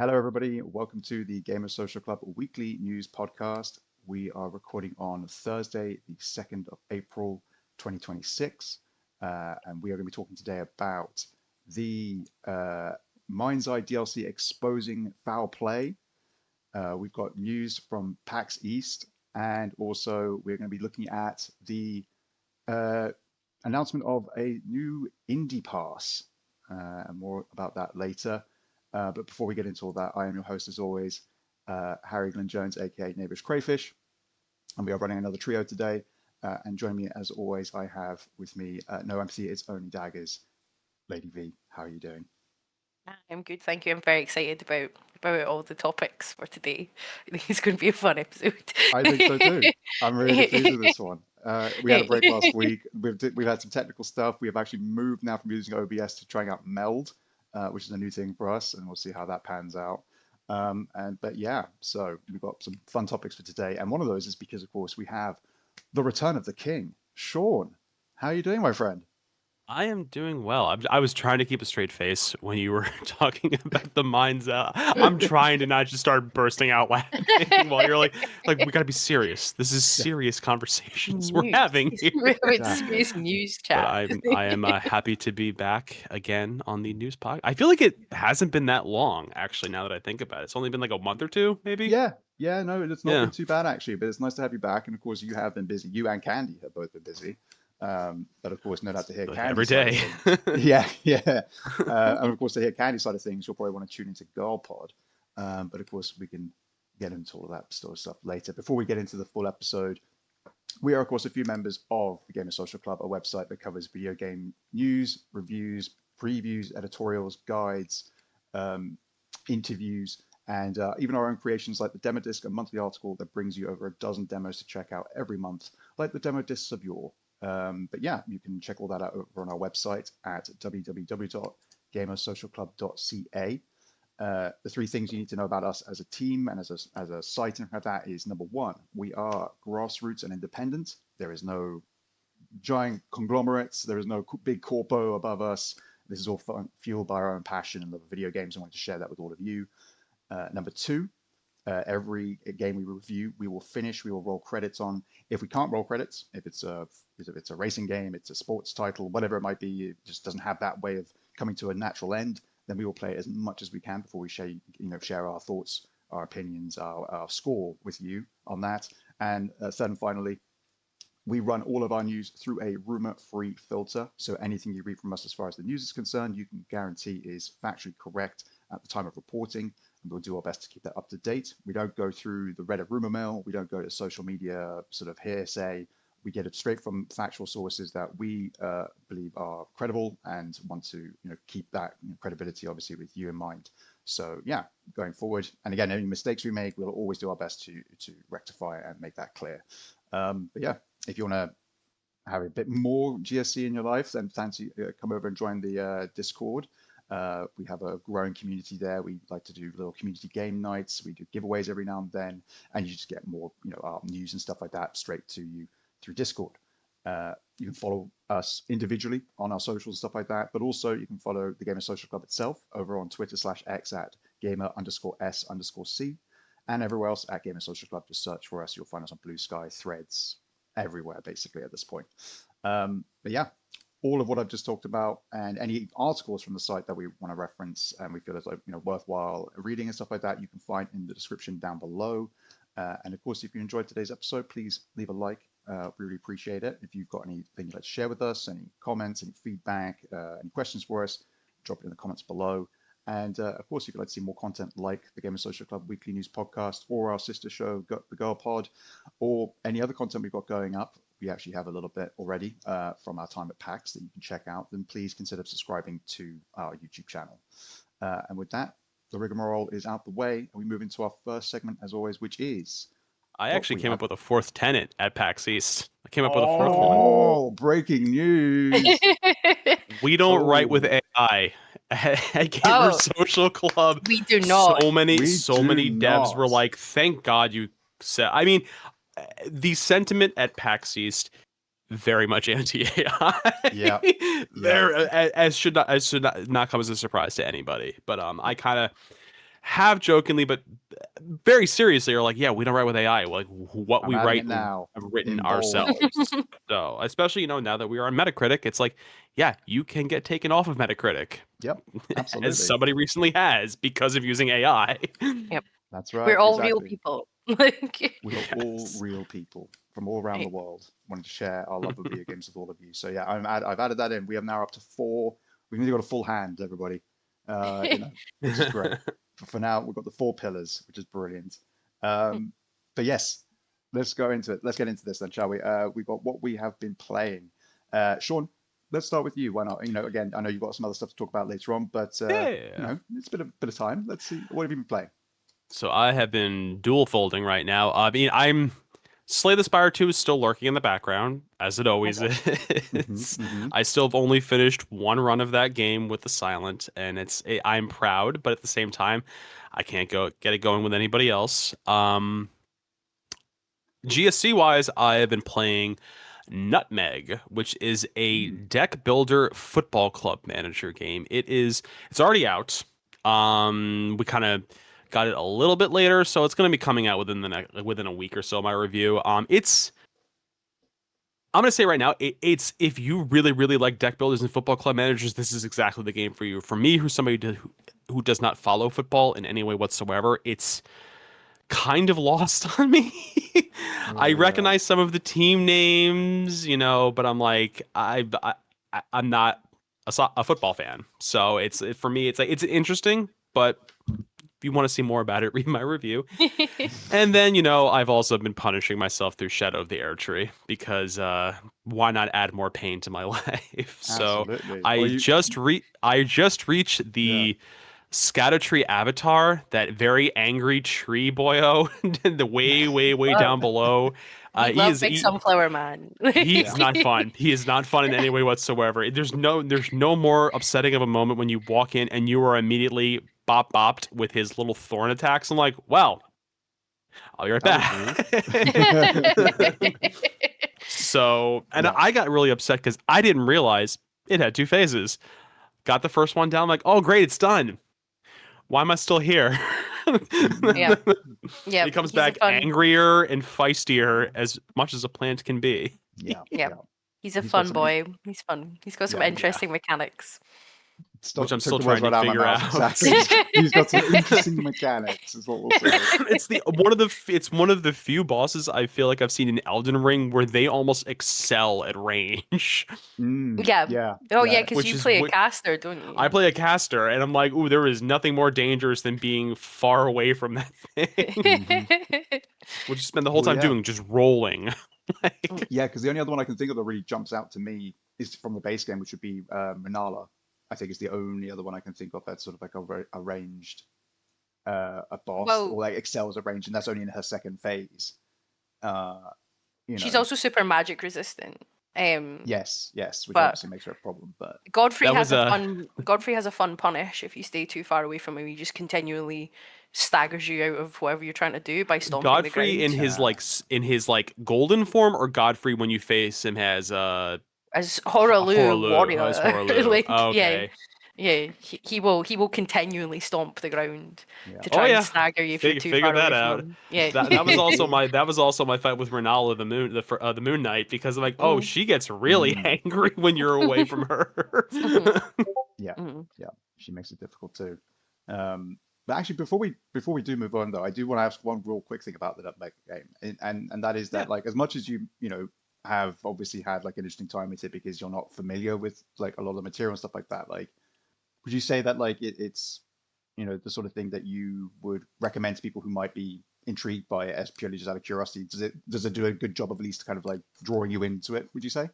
Hello, everybody. Welcome to the Gamer Social Club weekly news podcast. We are recording on Thursday, the 2nd of April, 2026. And we are going to be talking today about the MindsEye DLC exposing foul play. We've got news from PAX East, and also we're going to be looking at the uh, announcement of a new Indie.Pass. And more about that later. But before we get into all that, I am your host, as always, Harry Glenn Jones, aka Neighbors Crayfish, and we are running another trio today. And joining me, as always, I have with me no empathy, it's only daggers. Lady V, how are you doing? I'm good, thank you. I'm very excited about all the topics for today. I think it's going to be a fun episode. I think so too. I'm really pleased with this one. We had a break last week. We've had some technical stuff. We have actually moved now from using OBS to trying out Meld, which is a new thing for us, and we'll see how that pans out. But yeah, so we've got some fun topics for today, and one of those is because, of course, we have the return of the king. Sean, how are you doing, my friend? I am doing well. I was trying to keep a straight face when you were talking about the minds out. I'm trying to not just start bursting out laughing while you're like we gotta be serious. This is Yeah, serious conversations we're News. having here. We're having exactly. serious news But chat. I am happy to be back again on the news pod. I feel like it hasn't been that long, actually. Now that I think about it, it's only been like a month or two, maybe. Yeah, yeah, no, it's not Yeah, been too bad actually, but it's nice to have you back. And of course, you have been busy. You and Candy have both been busy. But of course, no doubt to hear like Candy every side of day. things. Yeah, yeah. And of course, to hear Candy side of things, you'll probably want to tune into Girl Pod. But of course, we can get into all that sort of stuff later. Before we get into the full episode, we are, of course, a few members of the Gamer Social Club, a website that covers video game news, reviews, previews, editorials, guides, um, interviews, and even our own creations like the Demo Disc, a monthly article that brings you over a dozen demos to check out every month, like the Demo Discs of yore. But yeah, you can check all that out over on our website at www.gamersocialclub.ca. The three things you need to know about us as a team and as a site and have that is number one, we are grassroots and independent. There is no giant conglomerates. There is no big corpo above us. This is all fueled by our own passion and love of video games. I want to share that with all of you. Number two, every game we review, we will finish, we will roll credits on. If we can't roll credits, if it's a racing game, it's a sports title, whatever it might be, it just doesn't have that way of coming to a natural end, then we will play as much as we can before we share our thoughts, our opinions, our score with you on that. And third and finally, we run all of our news through a rumor-free filter. So anything you read from us as far as the news is concerned, you can guarantee is factually correct at the time of reporting. And we'll do our best to keep that up to date. We don't go through the Reddit rumor mill. We don't go to social media sort of hearsay. We get it straight from factual sources that we believe are credible and want to keep that credibility obviously with you in mind. So yeah, going forward, and again, any mistakes we make, we'll always do our best to rectify and make that clear. But yeah, if you want to have a bit more GSC in your life, then fancy come over and join the Discord. We have a growing community there. We like to do little community game nights. We do giveaways every now and then, and you just get more, our news and stuff like that straight to you through Discord. You can follow us individually on our socials and stuff like that, but also you can follow the Gamer Social Club itself over on Twitter/X at gamer_S_C, and everywhere else at Gamer Social Club. Just search for us. You'll find us on Blue Sky, Threads, everywhere basically at this point. But yeah, all of what I've just talked about and any articles from the site that we want to reference and we feel is worthwhile reading and stuff like that, you can find in the description down below. And of course, if you enjoyed today's episode, please leave a like. We really appreciate it. If you've got anything you'd like to share with us, any comments, any feedback, any questions for us, drop it in the comments below. And of course, if you'd like to see more content like the Gamer Social Club Weekly News Podcast or our sister show, The Girl Pod, or any other content we've got going up, we actually have a little bit already from our time at PAX that you can check out, then please consider subscribing to our YouTube channel. And with that, the rigmarole is out the way, and we move into our first segment, as always, which is I what actually we came have. up with a fourth tenant at PAX East. I came up with a fourth one. Oh, breaking news. We don't write with Oh, AI. At Gamer Oh, Social Club, we do so not. many, we so do many devs were not. like, "Thank God you said." I mean, the sentiment at PAX East very much Yeah, anti-AI. yeah. There, as should not come as a surprise to anybody. But I kind of have jokingly, but very seriously, are like, yeah, we don't write with AI. Like what I'm we adding write it now have written in bold. ourselves. So especially now that we are on Metacritic, it's like, yeah, you can get taken off of Metacritic. Yep, absolutely. As somebody recently has because of using AI. Yep. That's right. We're all real exactly. people. Like, We are all Yes. real people from all around the Right. world wanting to share our love of video games with all of you. So yeah, I've added that in. We have now up to 4. We've nearly got a full hand, everybody. Which is great. But for now, we've got the 4 pillars, which is brilliant. But yes, let's go into it. Let's get into this then, shall we? We've got what we have been playing. Sean, let's start with you. Why not? Again, I know you've got some other stuff to talk about later on, but Yeah. it's been a bit of time. Let's see. What have you been playing? So I have been dual folding right now. I mean, I'm Slay the Spire 2 is still lurking in the background, as it always is. I still have only finished one run of that game with the Silent, and I'm proud, but at the same time, I can't get it going with anybody else. GSC wise, I have been playing Nutmeg, which is a deck builder football club manager game. It's already out. We kind of got it a little bit later, so it's going to be coming out within a week or so. My review. I'm going to say right now, it's if you really really like deck builders and football club managers, this is exactly the game for you. For me, who's somebody who does not follow football in any way whatsoever, it's kind of lost on me. I recognize some of the team names, but I'm like, I'm not a football fan. So for me, it's like it's interesting, but if you want to see more about it, read my review. And then, I've also been punishing myself through Shadow of the Air Tree because why not add more pain to my life? So Absolutely. I just reached the Scattertree Avatar, that very angry tree boyo, the way down below. we love Big Sunflower Man. He's not fun. He is not fun in any way whatsoever. There's no more upsetting of a moment when you walk in and you are immediately bopped with his little thorn attacks. I'm like, well, I'll be right back. So, and I got really upset because I didn't realize it had 2 phases. Got the first one down, I'm like, oh great, it's done. Why am I still here? Yeah. He comes back angrier and feistier as much as a plant can be. Yeah. He's a fun boy. He's fun. He's got some interesting mechanics. Which I'm still trying to figure out. Exactly. He's got some interesting mechanics, is what we'll say. It's one of the few bosses I feel like I've seen in Elden Ring where they almost excel at range. Yeah. Oh yeah, because you play a caster, don't you? I play a caster, and I'm like, ooh, there is nothing more dangerous than being far away from that thing. Which you spend the whole time doing, just rolling. Yeah, because the only other one I can think of that really jumps out to me is from the base game, which would be Manala. I think is the only other one I can think of that's sort of like a ranged a boss, or like excels at range, and that's only in her second phase. She's also super magic resistant. Yes, which obviously makes her a problem. But Godfrey has a fun punish if you stay too far away from him. He just continually staggers you out of whatever you're trying to do by stomping the ground. Godfrey in his golden form, or Godfrey when you face him as Horaloo warrior. As Horaloo. Okay. Yeah. He will continually stomp the ground to try and stagger you if you're too far away from him. Yeah. That was also my fight with Renala the Moon Knight, because I'm like, she gets really angry when you're away from her. Yeah, she makes it difficult too. But actually, before we do move on though, I do want to ask one real quick thing about the Nutmeg game, and that is that like as much as you have obviously had like an interesting time with it because you're not familiar with like a lot of the material and stuff like that, like would you say that like it's the sort of thing that you would recommend to people who might be intrigued by it as purely just out of curiosity? Does it do a good job of at least kind of like drawing you into it, would you say?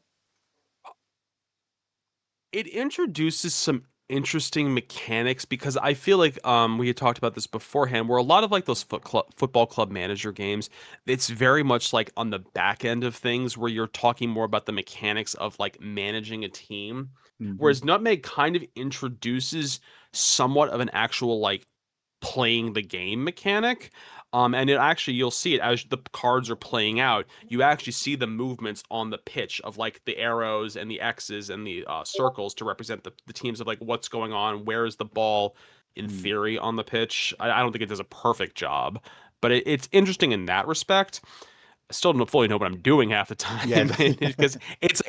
It introduces some interesting mechanics, because I feel like we had talked about this beforehand, where a lot of like those football club manager games, it's very much like on the back end of things where you're talking more about the mechanics of like managing a team, whereas Nutmeg kind of introduces somewhat of an actual like playing the game mechanic. And it actually, you'll see it as the cards are playing out. You actually see the movements on the pitch of like the arrows and the X's and the circles to represent the teams of like what's going on, where is the ball in theory on the pitch. I don't think it does a perfect job, but it's interesting in that respect. I still don't fully know what I'm doing half the time because it's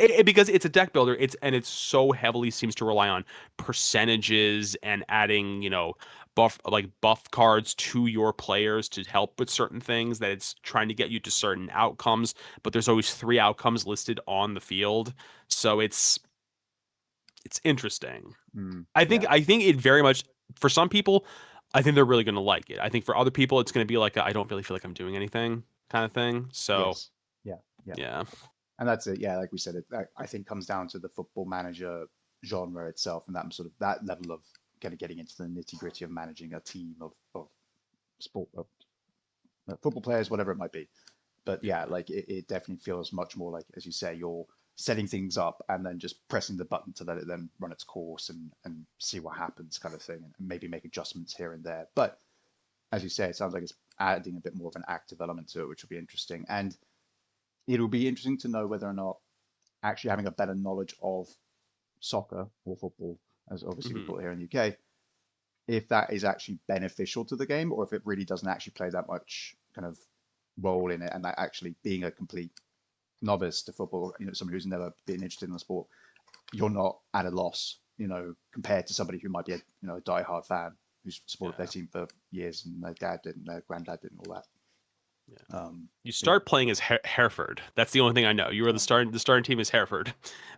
a deck builder. It's so heavily seems to rely on percentages and adding, buff cards to your players to help with certain things, that it's trying to get you to certain outcomes, but there's always 3 outcomes listed on the field. So it's interesting. I think it very much, for some people, I think they're really going to like it. I think for other people, it's going to be like I don't really feel like I'm doing anything kind of thing. So yeah. And that's it. Yeah, like we said, I think comes down to the football manager genre itself, and that level of kind of getting into the nitty gritty of managing a team of sport of football players, whatever it might be. But yeah, like it definitely feels much more like, as you say, you're setting things up and then just pressing the button to let it then run its course and see what happens, kind of thing, and maybe make adjustments here and there. But as you say, it sounds like it's adding a bit more of an active element to it, which will be interesting. And it'll be interesting to know whether or not actually having a better knowledge of soccer or football, as obviously we call it here in the UK, if that is actually beneficial to the game, or if it really doesn't actually play that much kind of role in it, and that actually being a complete novice to football, somebody who's never been interested in the sport, you're not at a loss, compared to somebody who might be a diehard fan who's supported their team for years, and their dad did and their granddad did and all that. You start playing as Hereford. That's the only thing I know. You were the starting team is Hereford,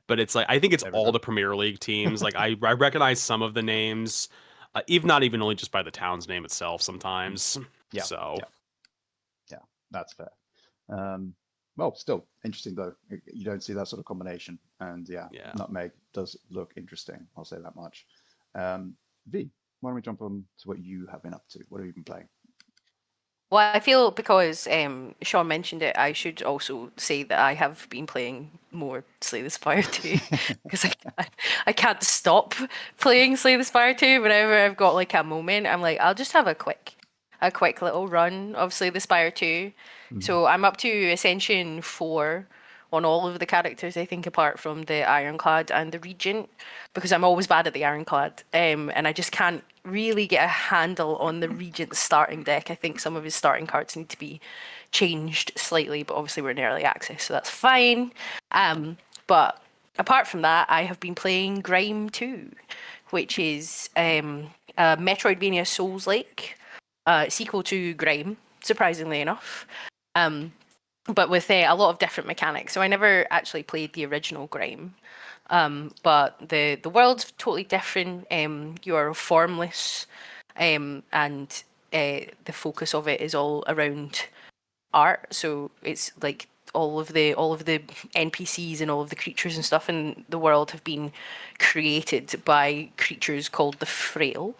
but it's like I think it's all the Premier League teams. Like I recognize some of the names, even not even only just by the town's name itself sometimes. Yeah. Yeah, that's fair. Well, still interesting though. You don't see that sort of combination, and Nutmeg does look interesting. I'll say that much. V, why don't we jump on to what you have been up to? What have you been playing? Well, I feel because Sean mentioned it, I should also say that I have been playing more Slay the Spire 2 because I can't stop playing Slay the Spire 2. Whenever I've got like a moment, I'm like, I'll just have a quick little run of Slay the Spire 2. So I'm up to Ascension 4 on all of the characters, I think, apart from the Ironclad and the Regent, because I'm always bad at the Ironclad, and I just can't really get a handle on the Regent's starting deck. I think some of his starting cards need to be changed slightly, but obviously we're in early access, so that's fine. But apart from that, I have been playing Grime 2, which is a Metroidvania Souls-like sequel to Grime, surprisingly enough. But with a lot of different mechanics. So I never actually played the original Grime. But the world's totally different. You are formless, and the focus of it is all around art. So it's like all of the NPCs and all of the creatures and stuff in the world have been created by creatures called the Frail.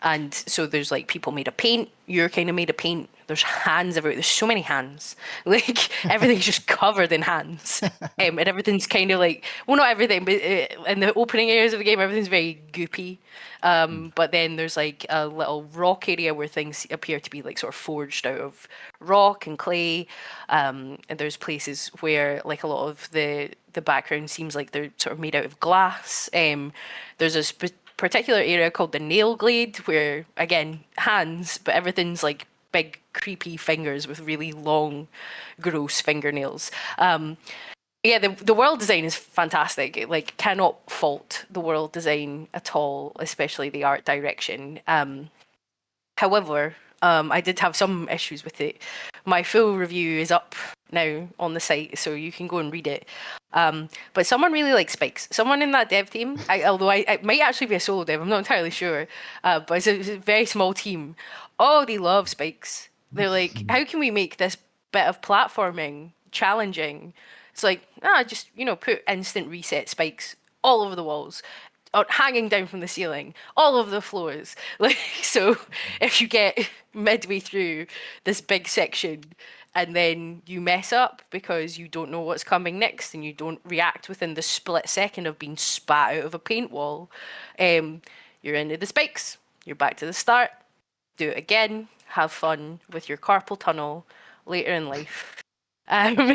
And so there's like people made of paint. You're kind of made of paint. There's hands everywhere. There's so many hands. Like everything's just covered in hands. And everything's kind of like, well, not everything, but in the opening areas of the game, everything's very goopy. But then there's like a little rock area where things appear to be like sort of forged out of rock and clay. And there's places where like a lot of the background seems like they're sort of made out of glass. There's a particular area called the Nail Glade where, again, hands, but everything's like big creepy fingers with really long gross fingernails. The world design is fantastic. Like, cannot fault the world design at all, especially the art direction. However, I did have some issues with it. My full review is up now on the site, so you can go and read it. But someone really likes spikes. Someone in that dev team, although it might actually be a solo dev, I'm not entirely sure, but it's a very small team. Oh, they love spikes. They're like, how can we make this bit of platforming challenging? It's like, just, put instant reset spikes all over the walls, or hanging down from the ceiling, all over the floors. Like, so if you get midway through this big section and then you mess up because you don't know what's coming next and you don't react within the split second of being spat out of a paint wall, you're into the spikes. You're back to the start. Do it again. Have fun with your carpal tunnel later in life. And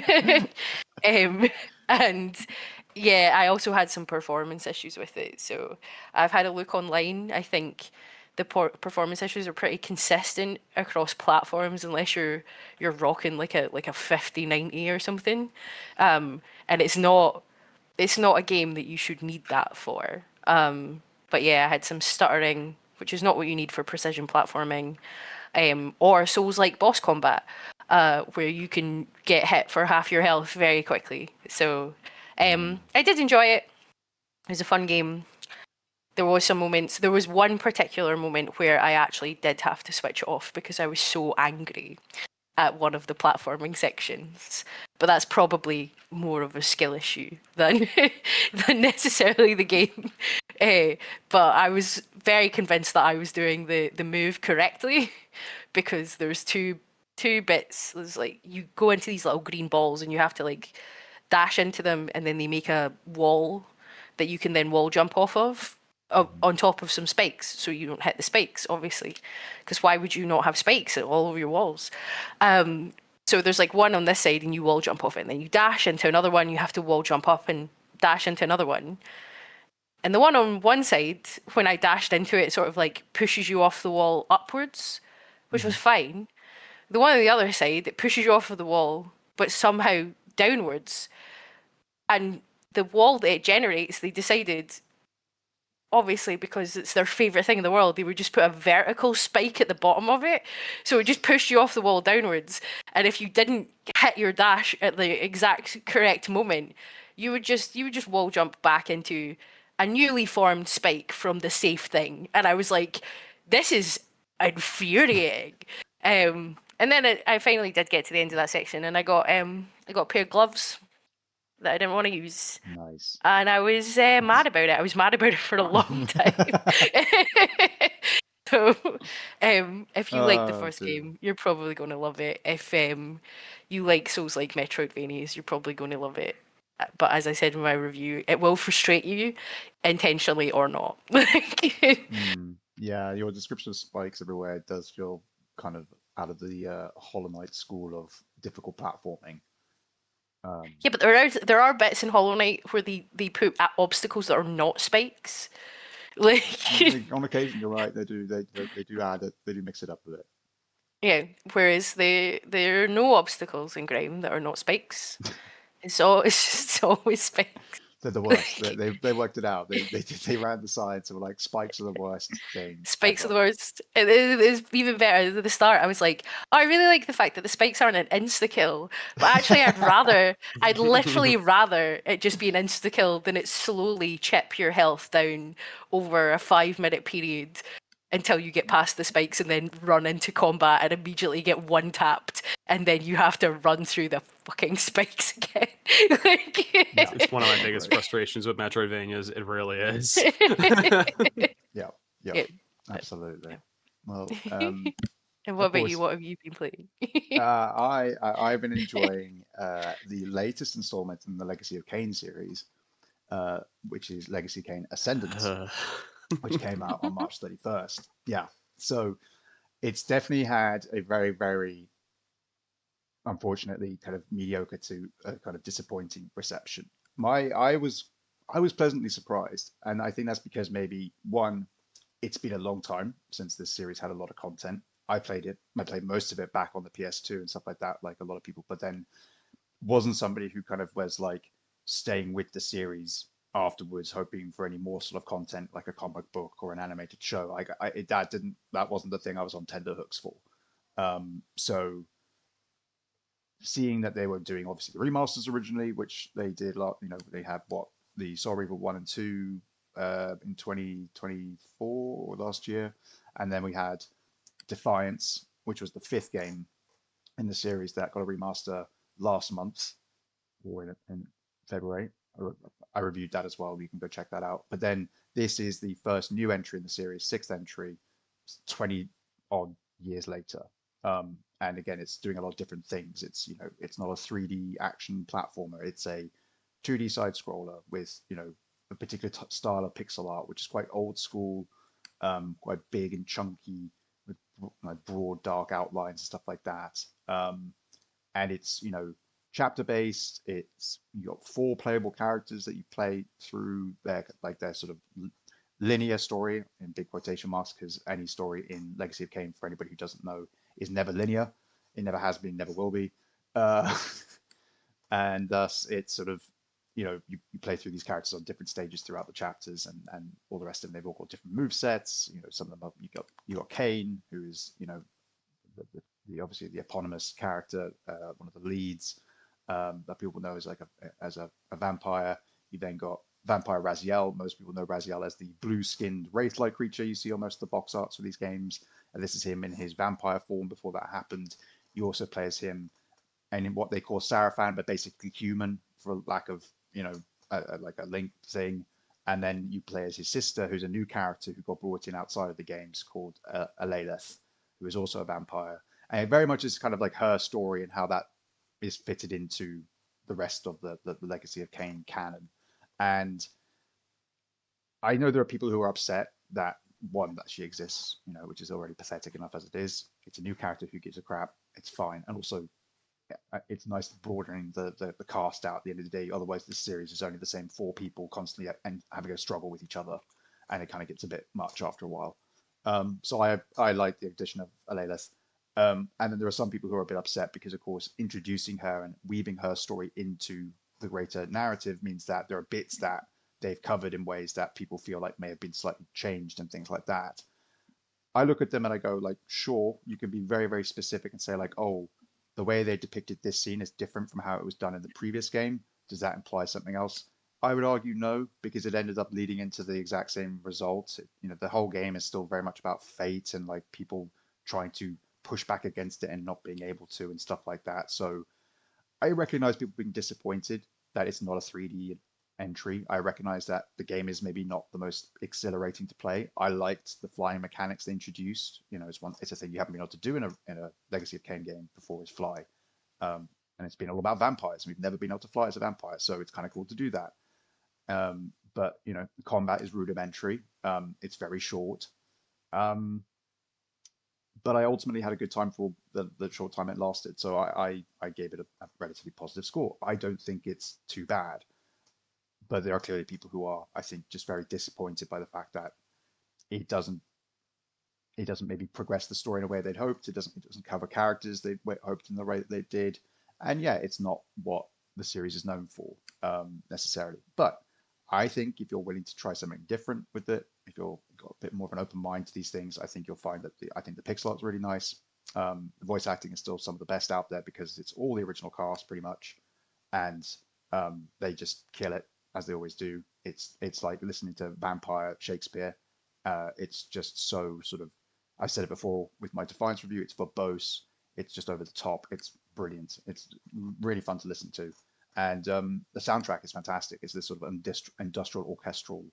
Yeah, I also had some performance issues with it. So I've had a look online. I think the performance issues are pretty consistent across platforms unless you're rocking like a 5090 or something. And it's not a game that you should need that for. But yeah, I had some stuttering, which is not what you need for precision platforming, or Souls-like boss combat, where you can get hit for half your health very quickly. So I did enjoy it. It was a fun game. There was some moments. There was one particular moment where I actually did have to switch off because I was so angry at one of the platforming sections. But that's probably more of a skill issue than than necessarily the game. But I was very convinced that I was doing the move correctly because there's two bits. There's like you go into these little green balls and you have to like dash into them and then they make a wall that you can then wall jump off of on top of some spikes so you don't hit the spikes obviously because why would you not have spikes all over your walls. So there's like one on this side and you wall jump off it and then you dash into another one, you have to wall jump up and dash into another one, and the one on one side when I dashed into it sort of like pushes you off the wall upwards, which was fine. The one on the other side, it pushes you off of the wall but somehow downwards, and the wall that it generates, they decided, obviously because it's their favorite thing in the world, they would just put a vertical spike at the bottom of it, so it just pushed you off the wall downwards. And if you didn't hit your dash at the exact correct moment, you would just wall jump back into a newly formed spike from the safe thing. And I was like, this is infuriating. And then I finally did get to the end of that section, and I got a pair of gloves that I didn't want to use, Nice. and I was mad about it. I was mad about it for a long time. So, if you like the Oh first dear. game, you're probably going to love it. If you like Souls like Metroidvanias, you're probably going to love it. But as I said in my review, it will frustrate you, intentionally or not. Yeah, your description of spikes everywhere does feel kind of out of the Hollow Knight school of difficult platforming. Um, Yeah, but there are bits in Hollow Knight where they put obstacles that are not spikes. Like, on occasion, you're right. They do add it. They do mix it up a bit. yeah, whereas there are no obstacles in Grime that are not spikes. It's always spikes. They're the worst. They worked it out. They ran the science and were like spikes are the worst thing Spikes are ever. the worst. It's even better. At the start, I was like, oh, I really like the fact that the spikes aren't an insta kill. But actually, I'd literally rather it just be an insta kill than it slowly chip your health down over a 5 minute period until you get past the spikes and then run into combat and immediately get one tapped and then you have to run through the fucking spikes again. Yeah, It's one of my biggest right. frustrations with Metroidvanias. It really is. Yeah, yeah, Yeah. absolutely. Yeah. Well, And what of about you? course, What have you been playing? I've been enjoying the latest installment in the Legacy of Kain series, which is Legacy Kain Ascendant, Uh, which came out on March 31st. Yeah, so it's definitely had a very, very unfortunately kind of mediocre to kind of disappointing reception. My I was pleasantly surprised, and I think that's because maybe one, it's been a long time since this series had a lot of content. I played most of it back on the PS2 and stuff like that, like a lot of people, but then wasn't somebody who kind of was like staying with the series afterwards, hoping for any more sort of content, like a comic book or an animated show. That wasn't the thing I was on tender hooks for. So seeing that they were doing obviously the remasters originally, which they did a lot, they had what the Soul Reaver 1 and 2 in 2024 or last year, and then we had Defiance, which was the fifth game in the series that got a remaster last month or in February. I reviewed that as well. You can go check that out. But then this is the first new entry in the series, sixth entry, 20 odd years later. And again, it's doing a lot of different things. It's not a 3D action platformer. It's a 2D side scroller with, a particular style of pixel art, which is quite old school, quite big and chunky, with like broad, dark outlines and stuff like that. And it's, chapter based. It's you got 4 playable characters that you play through their sort of linear story in big quotation marks, because any story in Legacy of Kain, for anybody who doesn't know, is never linear. It never has been, never will be. Uh, and thus it's sort of, you play through these characters on different stages throughout the chapters, and all the rest of them. They've all got different move sets. Some of them you got Kain, who is obviously the eponymous character, one of the leads, that people know as a vampire. You then got Vampire Raziel. Most people know Raziel as the blue-skinned wraith-like creature you see on most of the box arts for these games. And this is him in his vampire form before that happened. You also play as him and in what they call Sarafan, but basically human, for lack of, like a link thing. And then you play as his sister, who's a new character who got brought in outside of the games, called Alaleth, who is also a vampire. And it very much is kind of like her story and how that is fitted into the rest of the Legacy of Kain canon. And I know there are people who are upset that, one, that she exists, which is already pathetic enough as it is. It's a new character, who gives a crap? It's fine. And also, it's nice broadening the cast out at the end of the day. Otherwise, this series is only the same 4 people constantly and having a struggle with each other, and it kind of gets a bit much after a while. So I like the addition of Alaleth. And then there are some people who are a bit upset because, of course, introducing her and weaving her story into the greater narrative means that there are bits that they've covered in ways that people feel like may have been slightly changed and things like that. I look at them and I go, like, sure, you can be very, very specific and say, like, oh, the way they depicted this scene is different from how it was done in the previous game. Does that imply something else? I would argue no, because it ended up leading into the exact same result. The whole game is still very much about fate and like people trying to push back against it and not being able to and stuff like that. So I recognize people being disappointed that it's not a 3D entry. I recognize that the game is maybe not the most exhilarating to play. I liked the flying mechanics they introduced. It's a thing you haven't been able to do in a Legacy of Kain game before, is fly. And it's been all about vampires. We've never been able to fly as a vampire, so it's kind of cool to do that. But the combat is rudimentary. It's very short. But I ultimately had a good time for the short time it lasted. So I gave it a relatively positive score. I don't think it's too bad. But there are clearly people who are, I think, just very disappointed by the fact that it doesn't maybe progress the story in a way they'd hoped. It doesn't cover characters they hoped in the way that they did. And yeah, it's not what the series is known for, necessarily. But I think if you're willing to try something different with it, if you've got a bit more of an open mind to these things, I think you'll find that the pixel art's really nice. The voice acting is still some of the best out there because it's all the original cast pretty much, and they just kill it, as they always do. It's like listening to vampire Shakespeare. It's just so sort of, I've said it before with my Defiance review, it's verbose. It's just over the top. It's brilliant. It's really fun to listen to. And the soundtrack is fantastic. It's this sort of industrial orchestral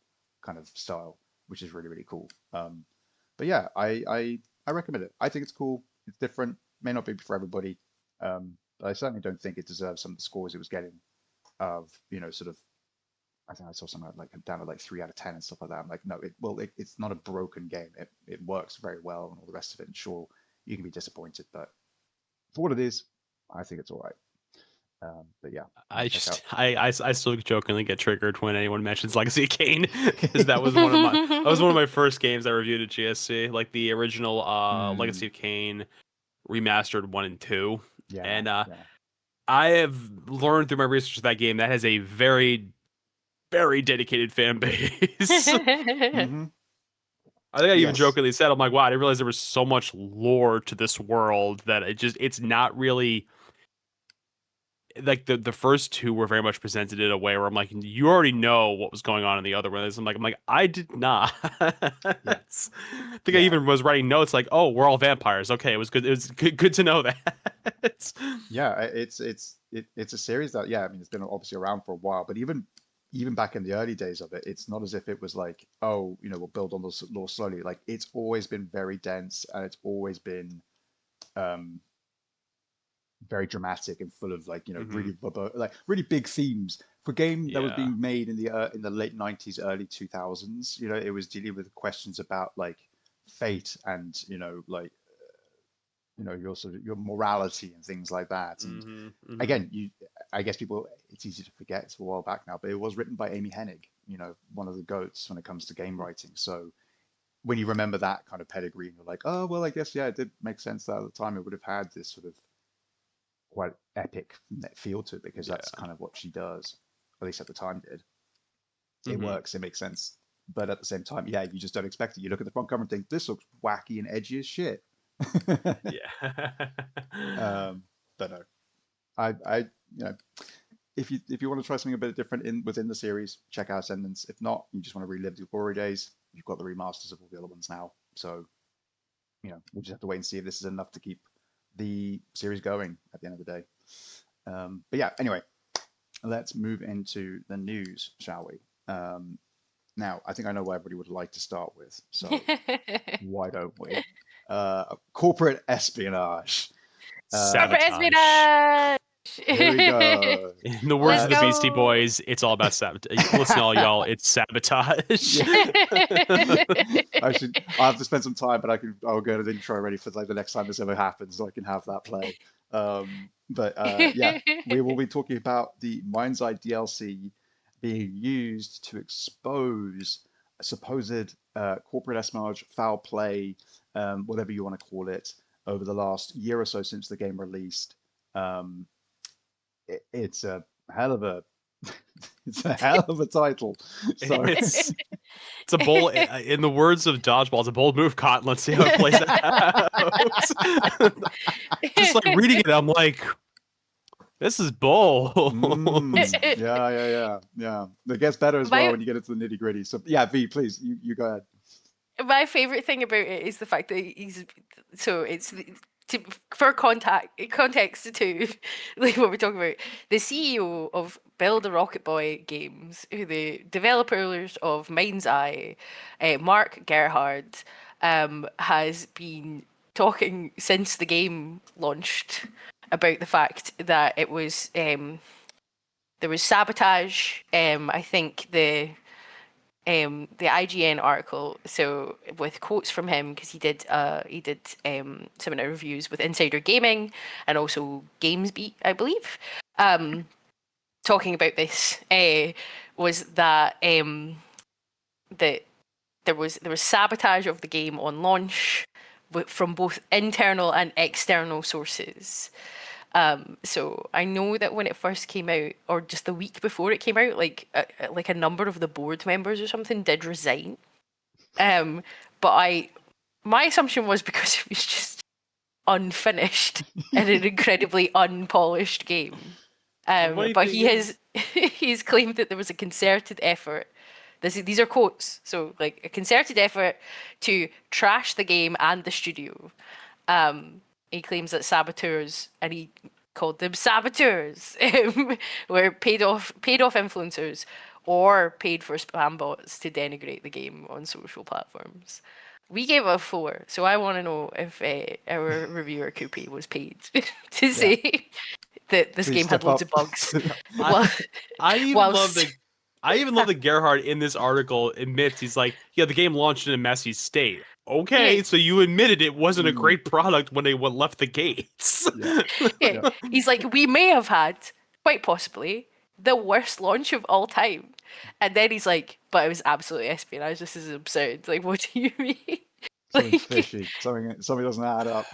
kind of style, which is really, really cool. But yeah, I recommend it. I think it's cool. It's different. May not be for everybody. But I certainly don't think it deserves some of the scores it was getting of, sort of, I think I saw something like down to like 3 out of 10 and stuff like that. I'm like, no, it's not a broken game. It works very well and all the rest of it. And sure, you can be disappointed, but for what it is, I think it's all right. But yeah, I still jokingly get triggered when anyone mentions Legacy of Kain, because that was one of my first games I reviewed at GSC, like the original Legacy of Kain remastered 1 and 2. Yeah, and yeah. I have learned through my research of that game that has a very, very dedicated fan base. Mm-hmm. I think I even Yes. jokingly said, I'm like, wow, I didn't realize there was so much lore to this world that it's not really like the first 2 were very much presented in a way where I'm like, you already know what was going on in the other ones. I'm like, I did not. I think I even was writing notes like, oh, we're all vampires. Okay, it was good. It was good to know that. Yeah, it's a series that, I mean, it's been obviously around for a while, but even back in the early days of it, it's not as if it was like, oh, we'll build on the lore slowly. Like, it's always been very dense, and it's always been very dramatic and full of like really like really big themes for a game that was being made in the late 90s, early 2000s. It was dealing with questions about like fate and like your sort of your morality and things like that. And again, I guess it's easy to forget, it's a while back now, but it was written by Amy Hennig, one of the goats when it comes to game writing. So when you remember that kind of pedigree, and you're like, oh well, I guess it did make sense that at the time it would have had this sort of quite epic feel to it, because that's kind of what she does, at least at the time did. It works, it makes sense. But at the same time, you just don't expect it. You look at the front cover and think, this looks wacky and edgy as shit. But no, I if you want to try something a bit different within the series, check out Ascendance. If not, you just want to relive the glory days, you've got the remasters of all the other ones now. So we'll just have to wait and see if this is enough to keep the series going at the end of the day. But yeah, anyway, let's move into the news, shall we? Now, I think I know what everybody would like to start with, so why don't we? Corporate espionage. Corporate espionage! Here we go. In the words of the Beastie Boys, it's all about sabotage. Listen, all y'all, it's sabotage. I'll have to spend some time, but I'll get an intro ready for the next time this ever happens, so I can have that play. We will be talking about the MindsEye DLC being used to expose a supposed corporate espionage, foul play, whatever you want to call it, over the last year or so since the game released. It's a hell of a title. So. It's a bold, in the words of Dodgeball, it's a bold move, Cotton. Let's see how it plays out. Just like reading it, I'm like, this is bold. Yeah. It gets better as well when you get into the nitty gritty. So yeah, V, please, you go ahead. My favorite thing about it is the fact that for context to like what we're talking about, the CEO of Build a Rocket Boy Games, who the developers of MindsEye, Mark Gerhard, has been talking since the game launched about the fact that it was there was sabotage. I think the IGN article, so with quotes from him, because he did some interviews with Insider Gaming and also GamesBeat, I believe, talking about this, was that that there was sabotage of the game on launch from both internal and external sources. So I know that when it first came out, or just the week before it came out, like a number of the board members or something did resign. But my assumption was because it was just unfinished and an incredibly unpolished game. But he's claimed that there was a concerted effort. These are quotes. So like a concerted effort to trash the game and the studio. He claims that saboteurs, and he called them saboteurs, were paid off influencers or paid for spam bots to denigrate the game on social platforms. We gave a 4, so I want to know if our reviewer Koopy was paid to say that this game had loads of bugs. I even love that Gerhard in this article admits, he's like, yeah, the game launched in a messy state. Okay, so you admitted it wasn't a great product when they left the gates. He's like, we may have had, quite possibly, the worst launch of all time. And then he's like, but it was absolutely espionage. This is absurd. Like, what do you mean? Something's fishy. Something doesn't add up.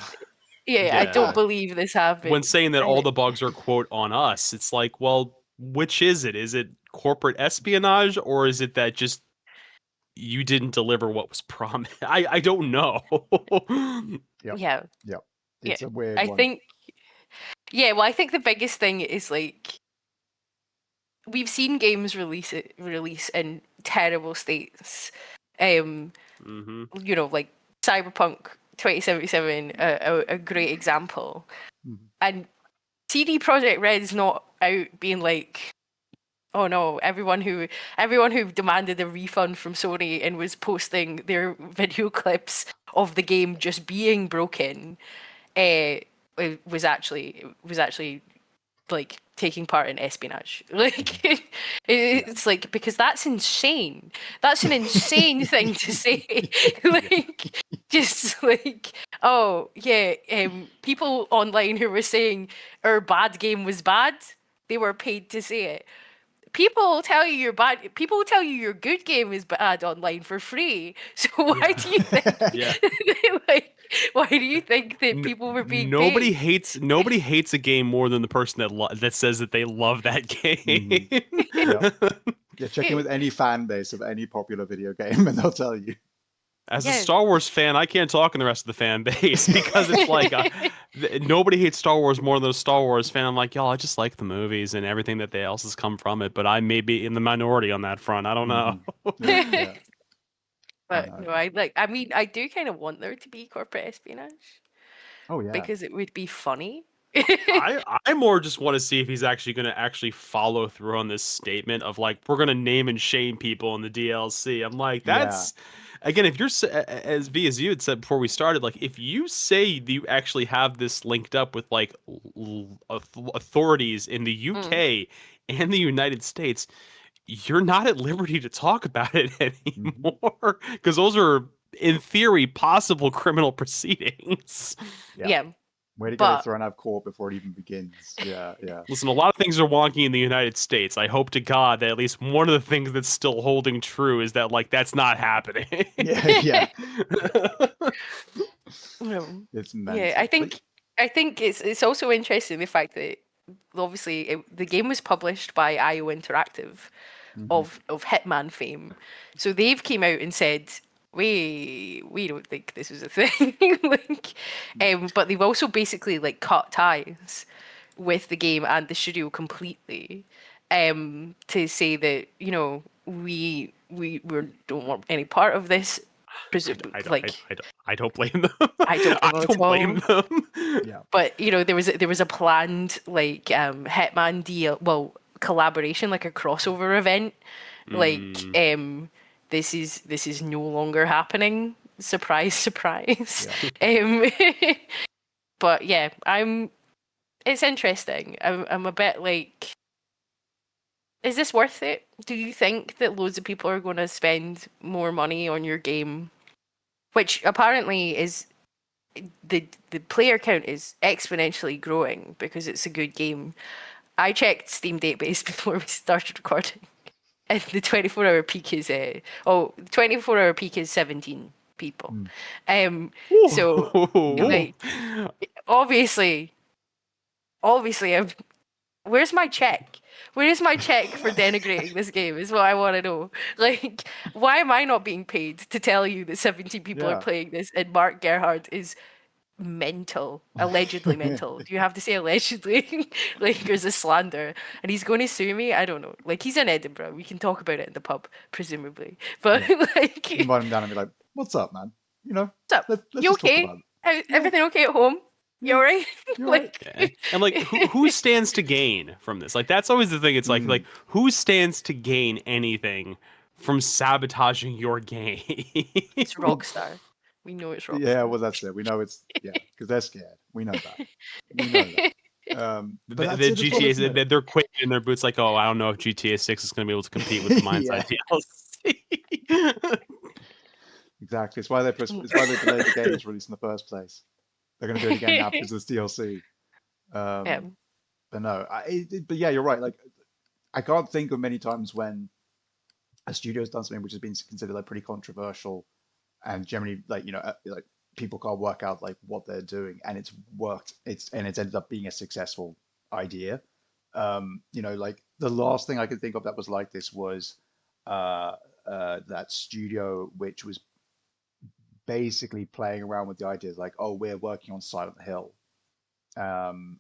I don't believe this happened. When saying that all the bugs are, quote, on us, it's like, well, which is it? Is it corporate espionage, or is it that just you didn't deliver what was promised? I don't know. Yeah. It's a weird one. I think the biggest thing is like we've seen games release in terrible states. You know, like Cyberpunk 2077, a great example. And CD Projekt Red is not out being like, oh no, everyone who demanded a refund from Sony and was posting their video clips of the game just being broken, was actually like taking part in espionage. Like it's like, because that's insane. That's an insane thing to say. Like Just like, oh yeah, people online who were saying our bad game was bad, they were paid to say it. People tell you your bad. People tell you your good game is bad online for free. So why do you think, Yeah. like, why do you think that people were being Nobody paid? hates a game more than the person that says that they love that game. Yeah. Yeah, check in with any fan base of any popular video game and they'll tell you. As a Yeah. Star Wars fan, I can't talk in the rest of the fan base because it's like nobody hates Star Wars more than a Star Wars fan. I'm like, y'all, I just like the movies and everything that else has come from it, but I may be in the minority on that front. I don't know. Yeah, yeah. But no, I like. I mean, I do kind of want there to be corporate espionage Oh yeah. because it would be funny. I more just want to see if he's actually going to actually follow through on this statement of like we're going to name and shame people in the DLC. I'm like that's again if you're as you had said before we started, like if you say you actually have this linked up with like authorities in the UK and the United States, you're not at liberty to talk about it anymore because those are in theory possible criminal proceedings. Yeah. Way to get But it thrown out of court before it even begins. Yeah, yeah. Listen, a lot of things are wonky in the United States. I hope to God that at least one of the things that's still holding true is that like that's not happening. Yeah. It's mental. yeah, I think it's also interesting the fact that obviously the game was published by IO Interactive of Hitman fame, so they've came out and said we don't think this was a thing, like, but they've also basically like cut ties with the game and the studio completely, to say that we don't want any part of this. I don't blame them. I don't I know at don't all. blame them. Yeah. But there was a planned like Hitman deal, collaboration, like a crossover event. Like this is no longer happening. Surprise, surprise. But yeah, it's interesting. I'm a bit like, is this worth it? Do you think that loads of people are going to spend more money on your game, which apparently is the player count is exponentially growing because it's a good game. I checked Steam database before we started recording, and the 24-hour peak is 24-hour peak is 17 people. So like obviously where's my check? Where is my check for denigrating this game is what I want to know. Like, why am I not being paid to tell you that 17 people are playing this and Mark Gerhardt is mental, allegedly mental? Do you have to say allegedly? Like, there's a slander, and he's going to sue me. I don't know. Like, he's in Edinburgh. We can talk about it in the pub, presumably. But like, you invite him down and be like, "What's up, man? what's up? Let's You just okay? talk about it. Everything okay at home? You alright? You're right. And like who stands to gain from this? Like that's always the thing. It's like who stands to gain anything from sabotaging your game? It's Rockstar. We know it's Rockstar. Yeah, well, that's it. We know it's because they're scared. We know that. We know that. But the GTA, they're quitting in their boots. Like, oh, I don't know if GTA 6 is going to be able to compete with the MindsEye DLC. Exactly. It's why they delayed the game's release in the first place. They're going to do it again now because of this DLC. But no, but yeah, you're right. Like, I can't think of many times when a studio's done something which has been considered like pretty controversial, and generally like like people can't work out like what they're doing, and it's worked. It's ended up being a successful idea. Like the last thing I could think of that was like this was that studio which was basically playing around with the ideas like, oh, we're working on Silent Hill, and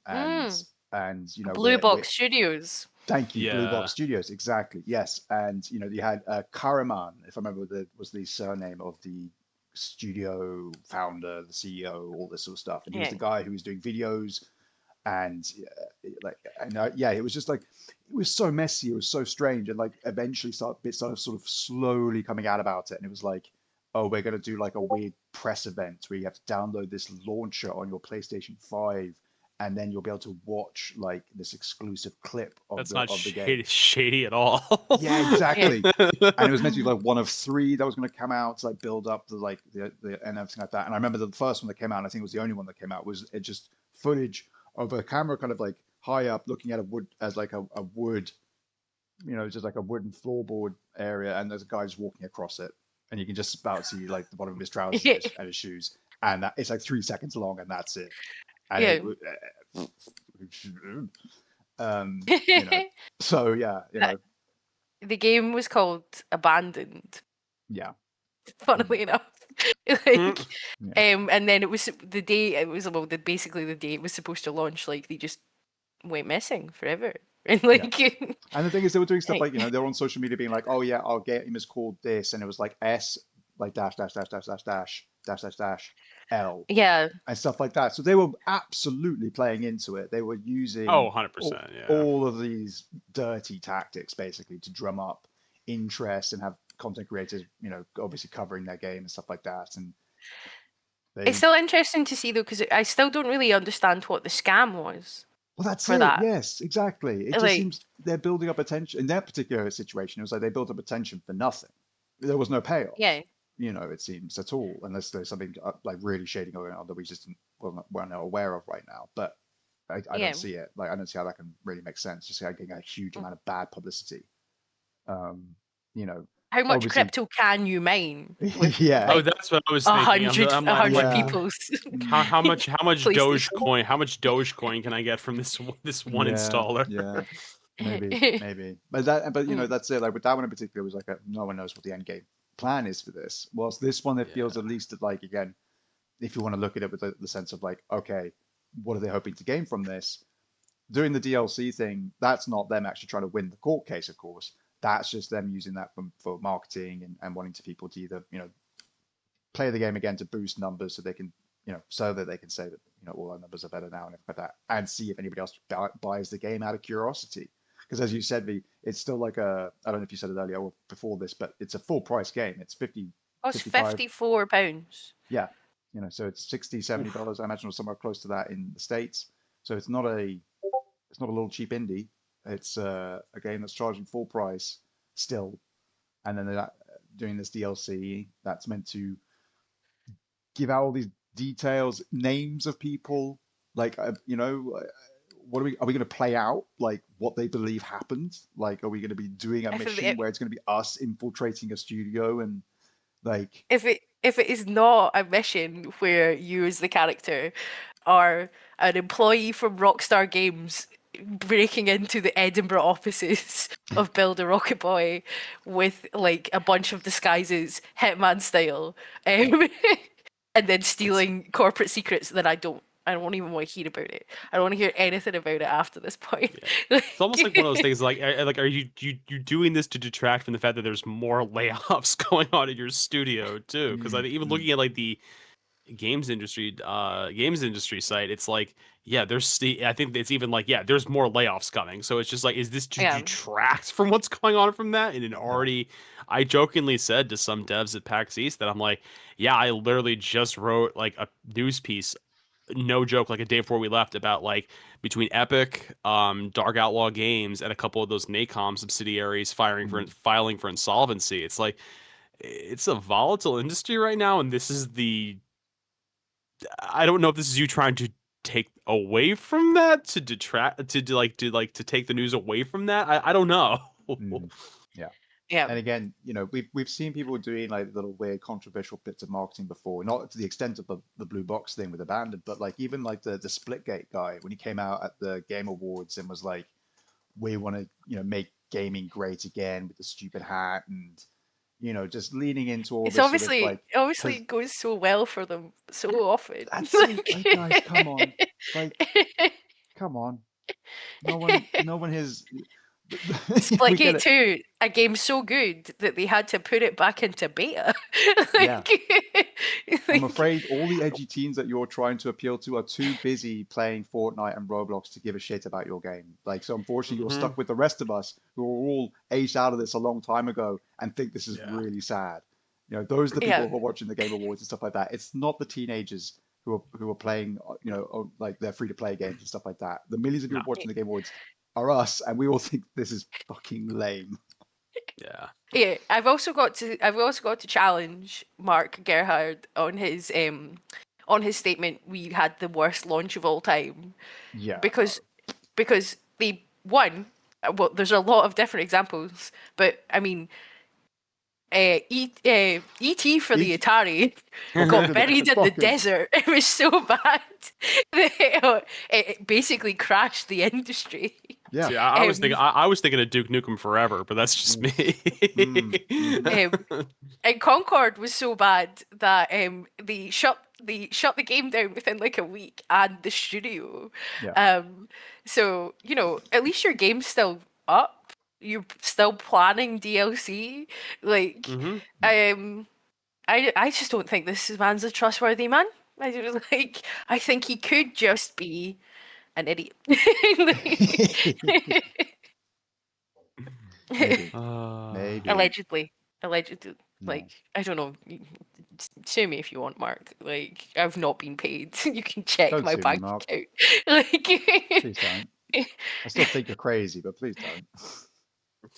Blue Box Studios. Thank you, Blue Box Studios, exactly. Yes, and you had Karaman, if I remember, was the surname of the studio founder, the CEO, all this sort of stuff, and he was the guy who was doing videos, and it was just like it was so messy, it was so strange, and like eventually started sort of slowly coming out about it, and it was like, oh, we're going to do like a weird press event where you have to download this launcher on your PlayStation 5 and then you'll be able to watch like this exclusive clip of That's the not of the game. shady at all. Yeah, exactly. And it was meant to be like one of 3 that was going to come out to like build up the and everything like that. And I remember the first one that came out, and I think it was the only one that came out, was it just footage of a camera kind of like high up looking at a wood as like a wood, just like a wooden floorboard area, and there's a guy just walking across it, and you can just about see like the bottom of his trousers and his shoes, and it's like 3 seconds long, and that's it. And Yeah. So yeah, The game was called Abandoned, yeah, funnily enough. Mm. And then it was the day basically the day it was supposed to launch, like they just went missing forever. And like and the thing is, they were doing stuff Like- like, they were on social media being like, oh yeah, our game is called this, and it was like S like dash dash dash dash dash dash dash dash dash L yeah, and stuff like that. So they were absolutely playing into it. They were using 100%, yeah. all of these dirty tactics basically to drum up interest and have content creators, obviously covering their game and stuff like that. And it's still interesting to see though, because I still don't really understand what the scam was. well, that's for it. that. Yes, exactly. It just Like- seems they're building up attention in that particular situation. It was like they built up attention for nothing. There was no payoff. Yeah. It seems at all, unless there's something like really shady going on that we just weren't aware of right now. But I don't see it. Like I don't see how that can really make sense. Just getting a huge amount of bad publicity. How much obviously- crypto can you mine? With Yeah. Oh, that's what I was thinking. 100 I'm like, Yeah. people. how much PlayStation. Dogecoin? How much Dogecoin can I get from this one installer? Yeah, maybe. But that's it. Like with that one in particular, it was like no one knows what the end game plan is for this. Whilst this one, it feels at least that, like, again, if you want to look at it with the sense of like, okay, what are they hoping to gain from this? Doing the DLC thing, that's not them actually trying to win the court case, of course. That's just them using that for marketing and wanting to people to either, play the game again to boost numbers so they can, so that they can say that, all our numbers are better now and everything like that, and see if anybody else buys the game out of curiosity. Because as you said, V, it's still like I don't know if you said it earlier or before this, but it's a full price game. It's 50. Cost 55. £54. Yeah. So it's $60, $70. I imagine, or somewhere close to that in the States. So it's not a little cheap indie. It's a game that's charging full price still. And then they're doing this DLC that's meant to give out all these details, names of people, like, what are we going to play out? Like what they believe happened? Like, are we going to be doing a mission where it's going to be us infiltrating a studio and like? If it is not a mission where you as the character are an employee from Rockstar Games breaking into the Edinburgh offices of Build a Rocket Boy with like a bunch of disguises, Hitman style, and then stealing corporate secrets, then I don't even want to hear about it. I don't want to hear anything about it after this point. Yeah. It's almost like one of those things. Like are you doing this to detract from the fact that there's more layoffs going on in your studio too? Because I think even looking at like the games industry site, it's like, yeah, I think it's even like, yeah, there's more layoffs coming. So it's just like, is this to detract from what's going on from that? And I jokingly said to some devs at PAX East that I'm like, yeah, I literally just wrote like a news piece, no joke, like a day before we left, about like between Epic, Dark Outlaw Games, and a couple of those Nacom subsidiaries filing for insolvency. It's like, it's a volatile industry right now, and this is I don't know if this is you trying to take away from that, to detract, to take the news away from that. I don't know. Yeah. And again, we've seen people doing like little weird controversial bits of marketing before, not to the extent of the blue box thing with Abandoned, but like even like the Splitgate guy when he came out at the Game Awards and was like, we want to make gaming great again with the stupid hat, and just leaning into all It's this obviously sort of, like, it goes so well for them so often. That's it. Like, guys, come on. Like, come on. No one has. Splitgate 2, a game so good that they had to put it back into beta. Yeah. I'm afraid all the edgy teens that you're trying to appeal to are too busy playing Fortnite and Roblox to give a shit about your game. Like, so unfortunately, you're stuck with the rest of us who are all aged out of this a long time ago and think this is really sad. Those are the people who are watching the Game Awards and stuff like that. It's not the teenagers who are playing, like their free to play games and stuff like that. The millions of No. people watching the Game Awards are us, and we all think this is fucking lame. Yeah. Yeah, I've also got to challenge Mark Gerhard on his statement. We had the worst launch of all time Yeah. because they won. Well, there's a lot of different examples, but I mean, E.T. for the Atari got buried in the desert. It was so bad that it basically crashed the industry. Yeah. See, I was thinking of Duke Nukem Forever, but that's just me. And Concord was so bad that they shut the game down within like a week and the studio. Yeah. So at least your game's still up. You're still planning DLC. Like, I just don't think this man's a trustworthy man. I think he could just be an idiot. Maybe. Maybe. Allegedly. No. Like, I don't know. Sue me if you want, Mark. Like, I've not been paid. You can check Don't my sue me, bank Mark. account. Like, Please don't. I still think you're crazy, but please don't.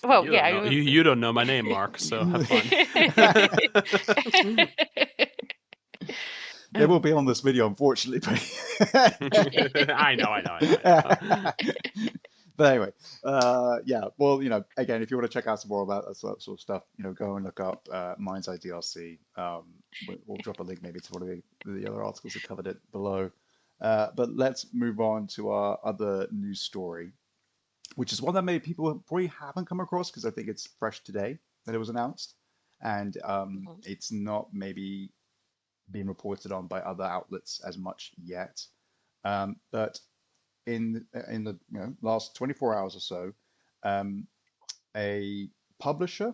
well, You yeah, don't know. You don't know my name, Mark. So have fun. They will be on this video, unfortunately. But I know. But anyway, yeah. Well, again, if you want to check out some more about that sort of stuff, go and look up MindsEye DRC. We'll drop a link maybe to one of the other articles that covered it below. But let's move on to our other news story, which is one that maybe people probably haven't come across because I think it's fresh today that it was announced, and it's not maybe being reported on by other outlets as much yet. But in the last 24 hours or so, a publisher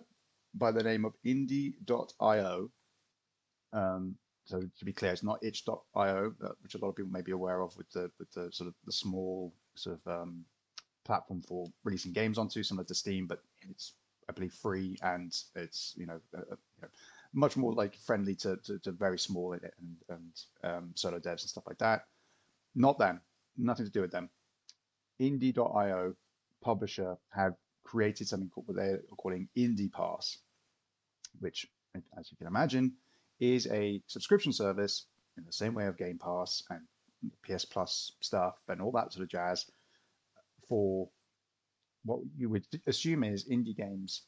by the name of Indie.io. So to be clear, it's not itch.io, which a lot of people may be aware of with the sort of the small sort of platform for releasing games onto, similar to Steam, but it's, I believe, free, and it's much more like friendly to very small and solo devs and stuff like that. Not them, nothing to do with them. Indie.io publisher have created something called what they're calling Indie.Pass, which, as you can imagine, is a subscription service in the same way of Game Pass and PS Plus stuff and all that sort of jazz for what you would assume is indie games,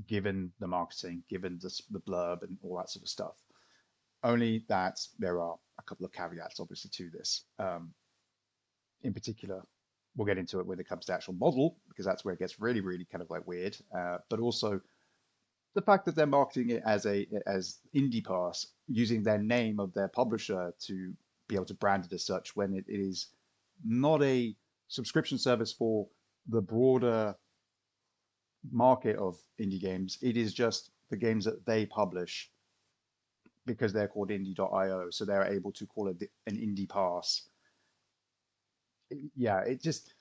given the marketing, given the blurb and all that sort of stuff. Only that there are a couple of caveats, obviously, to this. In particular, we'll get into it when it comes to actual model, because that's where it gets really, really kind of like weird. But also the fact that they're marketing it as Indie.Pass, using their name of their publisher to be able to brand it as such, when it is not a subscription service for the broader market of indie games. It is just the games that they publish because they're called Indie.io, so they're able to call it an Indie.Pass. Yeah, it just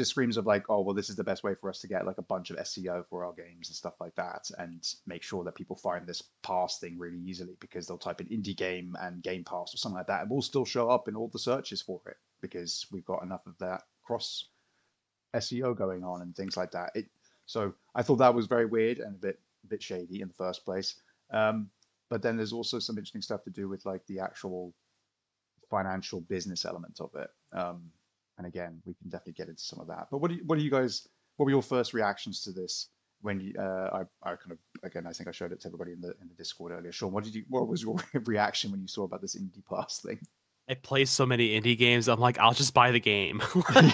screams of like, oh well, this is the best way for us to get like a bunch of SEO for our games and stuff like that, and make sure that people find this pass thing really easily, because they'll type in indie game and Game Pass or something like that, and we'll still show up in all the searches for it because we've got enough of that cross SEO going on and things like that. So I thought that was very weird and a bit shady in the first place. But then there's also some interesting stuff to do with like the actual financial business element of it. And again, we can definitely get into some of that. But what were your first reactions to this when you, I kind of, again, I think I showed it to everybody in the Discord earlier. Sean, what was your reaction when you saw about this Indie.Pass thing? I play so many indie games. I'm like, I'll just buy the game. I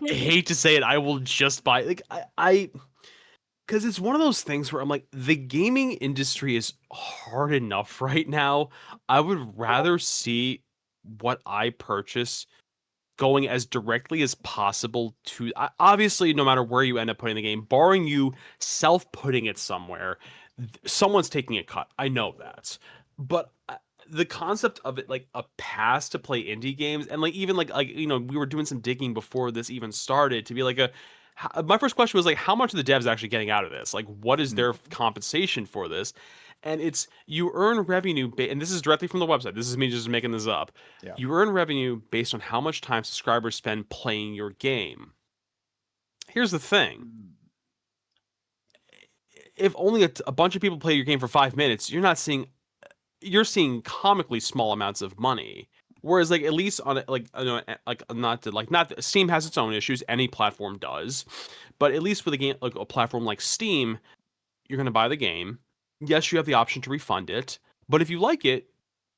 hate to say it, I will just buy. Like, because it's one of those things where I'm like, the gaming industry is hard enough right now. I would rather see what I purchase going as directly as possible to. Obviously, no matter where you end up putting the game, barring you self-putting it somewhere, someone's taking a cut. I know that, but the concept of it, like a pass to play indie games, and like even like we were doing some digging before this even started to be like my first question was like, how much are the devs actually getting out of this? Like, what is their compensation for this? And it's you earn revenue, and this is directly from the website. This is me just making this up. Yeah. You earn revenue based on how much time subscribers spend playing your game. Here's the thing. Mm. If only a bunch of people play your game for 5 minutes, you're seeing comically small amounts of money. Whereas, like, at least on not Steam has its own issues. Any platform does, but at least with a game like a platform like Steam, you're going to buy the game. Yes, you have the option to refund it, but if you like it,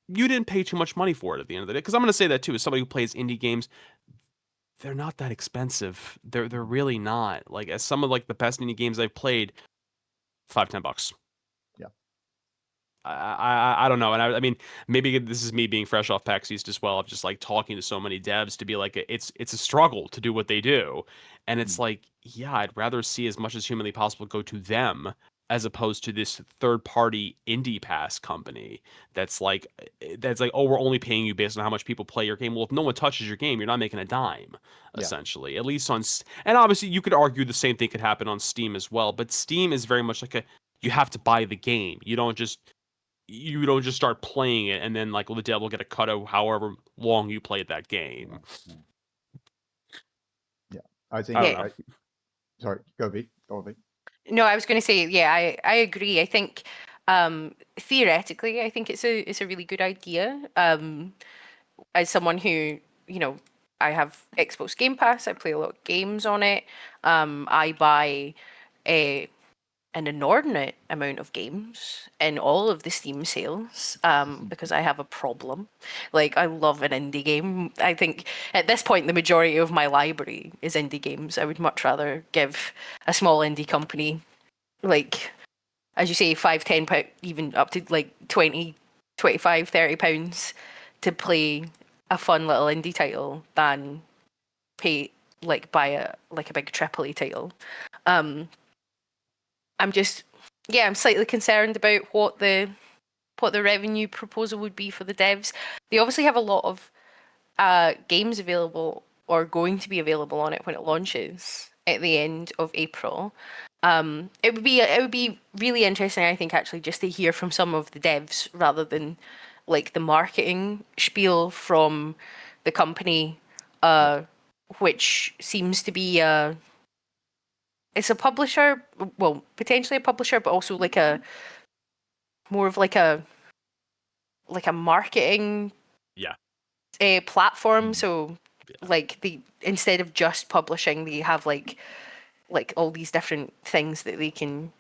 you didn't pay too much money for it at the end of the day. Because I'm going to say that too, as somebody who plays indie games, they're not that expensive. They're really not. Like, as some of like the best indie games I've played, $5-10. Yeah. I don't know, and I mean, maybe this is me being fresh off PAX East as well, of just like talking to so many devs to be like, it's a struggle to do what they do, and it's like, yeah, I'd rather see as much as humanly possible go to them as opposed to this third party Indie.Pass company that's like, oh, we're only paying you based on how much people play your game. Well, if no one touches your game, you're not making a dime, Yeah. essentially. At least and obviously you could argue the same thing could happen on Steam as well, but Steam is very much like you have to buy the game. You don't just start playing it and then like the dev will get a cut of however long you played that game. Yeah. I think I don't Yeah. know. sorry, go V. Go V. No, I was going to say, yeah, I agree. I think theoretically, I think it's a really good idea. As someone who, I have Xbox Game Pass, I play a lot of games on it. I buy a an inordinate amount of games in all of the Steam sales because I have a problem. Like, I love an indie game. I think at this point, the majority of my library is indie games. I would much rather give a small indie company, like, as you say, 5, 10 pound, even up to like 20, 25, 30 pounds to play a fun little indie title than pay, like, buy a big AAA title. I'm just, yeah, I'm slightly concerned about what the revenue proposal would be for the devs. They obviously have a lot of games available or going to be available on it when it launches at the end of April. It would be really interesting, I think, actually, just to hear from some of the devs rather than like the marketing spiel from the company, which seems to be it's a publisher, well, potentially a publisher, but also like a more of like a marketing Yeah. platform. So Yeah. like instead of just publishing, they have like all these different things that they can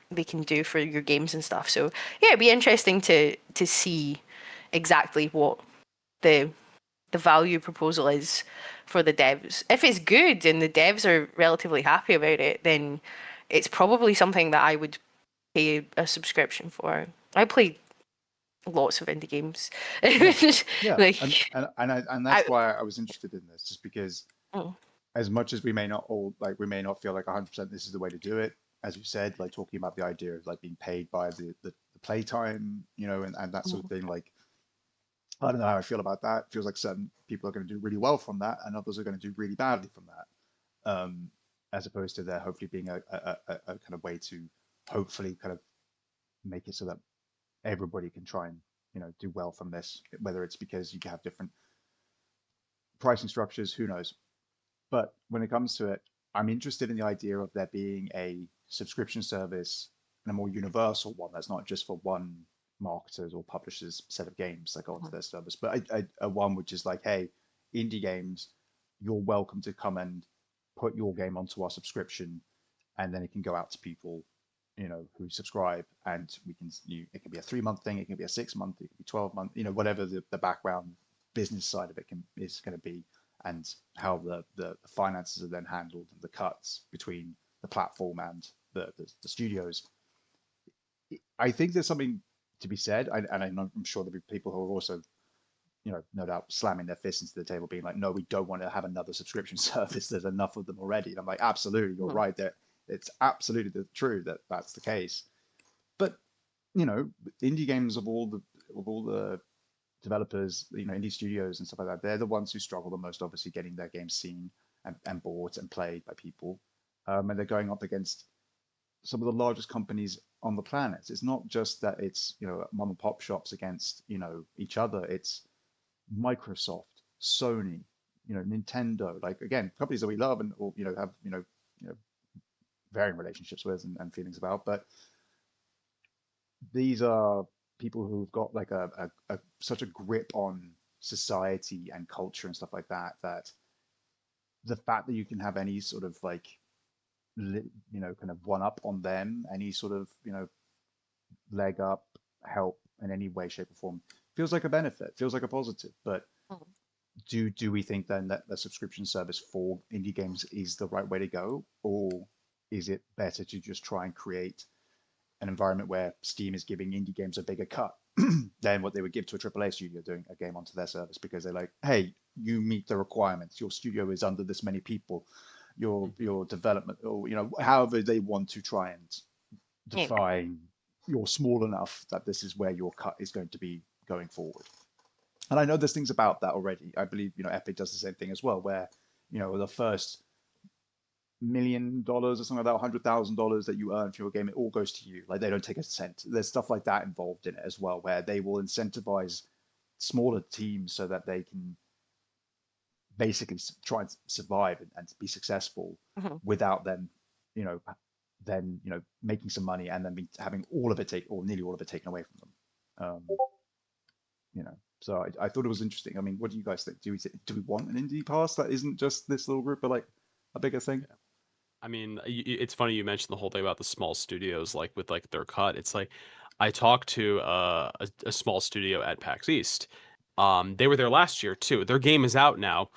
do for your games and stuff. So yeah, it'd be interesting to see exactly what the value proposal is for the devs. If it's good and the devs are relatively happy about it, then it's probably something that I would pay a subscription for. I play lots of indie games. Yeah. Like, And that's why I was interested in this, just because oh, as much as we may not feel like 100% this is the way to do it, as you said, like talking about the idea of like being paid by the playtime, and that sort of thing. Like, I don't know how I feel about that. It feels like certain people are going to do really well from that, and others are going to do really badly from that. As opposed to there hopefully being a kind of way to hopefully kind of make it so that everybody can try and do well from this, whether it's because you have different pricing structures, who knows. But when it comes to it, I'm interested in the idea of there being a subscription service and a more universal one that's not just for one marketers or publishers set of games that go onto their service, but a one which is like, hey, indie games, you're welcome to come and put your game onto our subscription, and then it can go out to people, who subscribe, and it can be a 3 month thing, it can be a 6 month, it can be 12 month, whatever the background business side of it is going to be, and how the finances are then handled and the cuts between the platform and the studios. I think there's something to be said, and I'm sure there'll be people who are also, no doubt slamming their fists into the table, being like, no, we don't want to have another subscription service. There's enough of them already. And I'm like, absolutely, you're right. That it's absolutely true that that's the case. But indie games of all the developers, indie studios and stuff like that, they're the ones who struggle the most, obviously, getting their games seen and bought and played by people. And they're going up against some of the largest companies on the planet. It's not just that it's, mom and pop shops against, each other. It's Microsoft, Sony, Nintendo, like again, companies that we love and or have varying relationships with and feelings about, but these are people who've got like such a grip on society and culture and stuff like that, that the fact that you can have any sort of like kind of one up on them, any sort of leg up, help in any way, shape, or form feels like a benefit, feels like a positive. But Mhm. do we think then that the subscription service for indie games is the right way to go, or is it better to just try and create an environment where Steam is giving indie games a bigger cut than what they would give to a AAA studio doing a game onto their service, because they're like, hey, you meet the requirements. Your studio is under this many people. Your development, or however they want to try and Yeah. define, you're small enough that this is where your cut is going to be going forward. And I know there's things about that already. I believe Epic does the same thing as well, where the first $1 million or something like that, $100,000 that you earn for your game, it all goes to you. Like they don't take a cent. There's stuff like that involved in it as well, where they will incentivize smaller teams so that they can basically try and survive and be successful Mhm. without them, you know, making some money and then having all of it or nearly all of it taken away from them. So I thought it was interesting. I mean, what do you guys think? Do we want an indie pass that isn't just this little group, but like a bigger thing? I mean, it's funny you mentioned the whole thing about the small studios, like with like their cut. It's like I talked to a small studio at PAX East. They were there last year too. Their game is out now.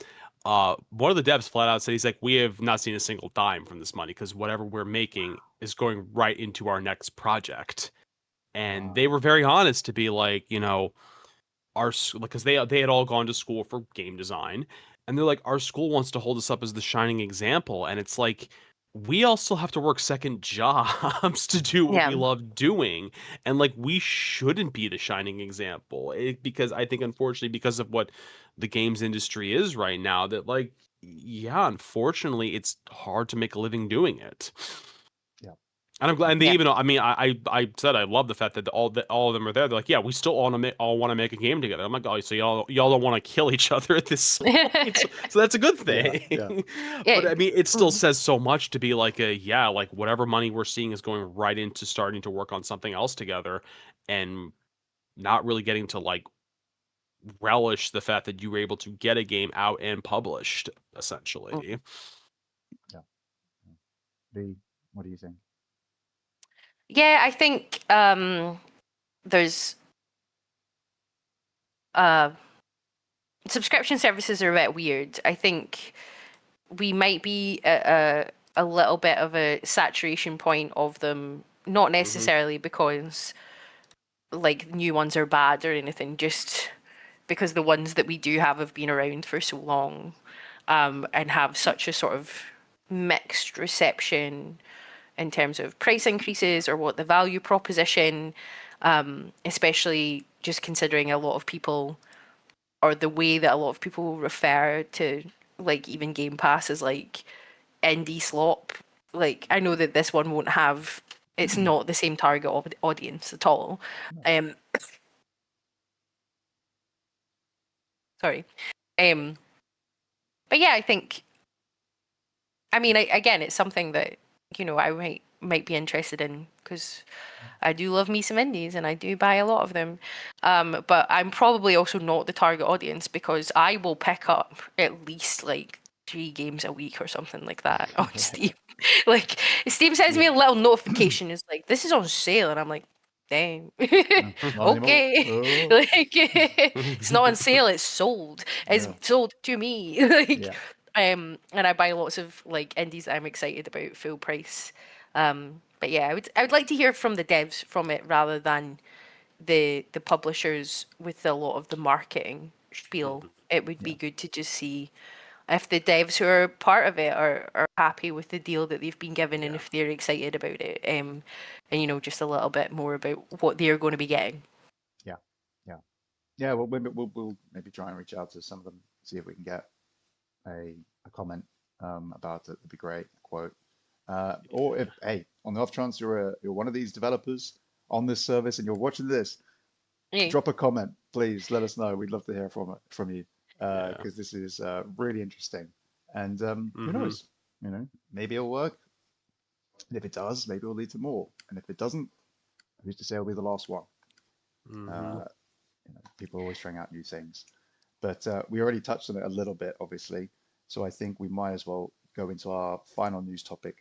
One of the devs flat out said he's like, we have not seen a single dime from this money because whatever we're making is going right into our next project. And they were very honest to be like, because they had all gone to school for game design, and they're like, our school wants to hold us up as the shining example, and it's like we also have to work second jobs to do what we Yeah. love doing, and like we shouldn't be the shining example because I think unfortunately because of what the games industry is right now, that like yeah, unfortunately it's hard to make a living doing it. Yeah. And I'm glad. And they Yeah. even, I mean, I said I love the fact that all of them are there. They're like, yeah, we still all want to make a game together. I'm like, oh, so y'all don't want to kill each other at this point. So that's a good Yeah, yeah, thing. But Yeah. I mean, it still Mhm. says so much to be like like whatever money we're seeing is going right into starting to work on something else together, and not really getting to like relish the fact that you were able to get a game out and published essentially. yeah. Lee, what do you think? Yeah, I think there's uh subscription services are a bit weird. I think we might be at a little bit of a saturation point of them, not Hmm. necessarily because like new ones are bad or anything, just because the ones that we do have been around for so long, and have such a sort of mixed reception in terms of price increases or what the value proposition, especially just considering a lot of people, or the way that a lot of people refer to like even Game Pass as like indie slop. Like I know that this one won't have, it's not the same target audience at all. No. Um, sorry. Um, but yeah, I think, I mean, again, it's something that I might be interested in because I do love me some indies and I do buy a lot of them. But I'm probably also not the target audience because I will pick up at least like 3 games a week or something like that on Right. Steam. Like Steam sends me Yeah. a little notification. It's like this is on sale, and I'm like, damn. No, not anymore. Okay. Oh. Like it's not on sale, it's sold. It's Yeah. sold to me. Like Yeah. and I buy lots of like indies that I'm excited about full price. But yeah, I would like to hear from the devs from it rather than the publishers with a lot of the marketing spiel. It would be Yeah. good to just see if the devs who are part of it are happy with the deal that they've been given and Yeah. if they're excited about it. And just a little bit more about what they're going to be getting. Yeah. Yeah. Yeah. Well, we'll maybe try and reach out to some of them, see if we can get a comment about it. That'd be great. A quote. Or if, hey, on the off chance you're one of these developers on this service and you're watching this, Hey. drop a comment, please. Let us know. We'd love to hear from you Yeah. because this is really interesting. And who Mm-hmm. knows? Maybe it'll work. And if it does, maybe it'll lead to more. And if it doesn't, who's to say it'll be the last one? Mm-hmm. People are always trying out new things. But we already touched on it a little bit, obviously. So I think we might as well go into our final news topic,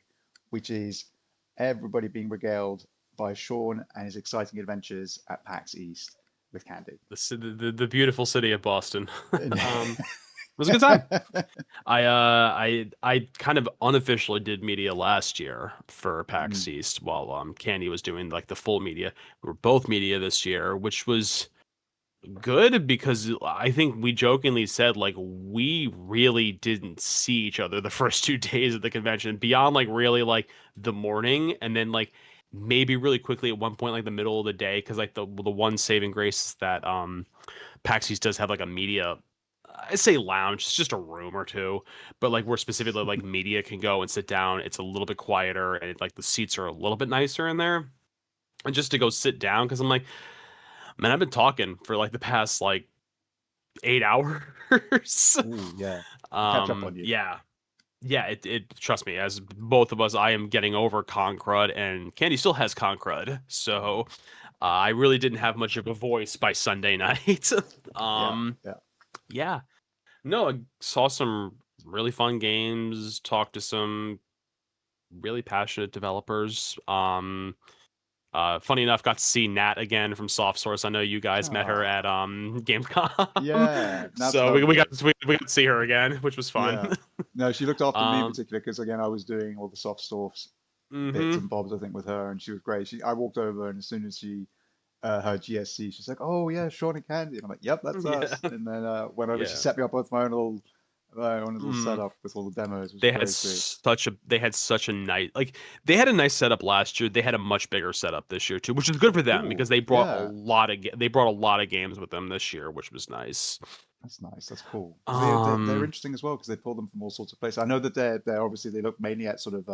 which is everybody being regaled by Sean and his exciting adventures at PAX East with Candy. The beautiful city of Boston. It was a good time. I kind of unofficially did media last year for PAX East while Candy was doing like the full media. We were both media this year, which was good because I think we jokingly said like we really didn't see each other the first 2 days of the convention beyond like really like the morning, and then like maybe really quickly at one point like the middle of the day, because like the one saving grace is that PAX East does have like a media, I say lounge, it's just a room or two, but like where specifically like media can go and sit down. It's a little bit quieter and like the seats are a little bit nicer in there. And just to go sit down, because I'm like, man, I've been talking for like the past like 8 hours. Ooh, yeah. Catch up on you. Yeah. Yeah, it trust me, as both of us, I am getting over con crud, and Candy still has con crud, so I really didn't have much of a voice by Sunday night. Yeah. Yeah. No, I saw some really fun games, talked to some really passionate developers. Funny enough, got to see Nat again from Soft Source. I know you guys met her Ah, at Gamescom. yeah. That's So we got lovely. we got to see her again, which was fun. Yeah. No, she looked after me in Um, particular because again I was doing all the soft source bits mhm. and bobs I think with her, and she was great. I walked over and as soon as she heard GSC, she's like, "Oh yeah, Sean and Candy," and I'm like, "Yep, that's Yeah. us." And then went over. She Yeah. set me up with my own little Mm. setup with all the demos, which was They had very sweet. such a nice, like they had a nice setup last year. They had a much bigger setup this year too, which is good for them because Cool. they brought Yeah, they brought a lot of games with them this year, which was nice. that's nice. That's cool because they're Um, interesting as well because they pull them from all sorts of places. I know that they're obviously they look mainly at sort of.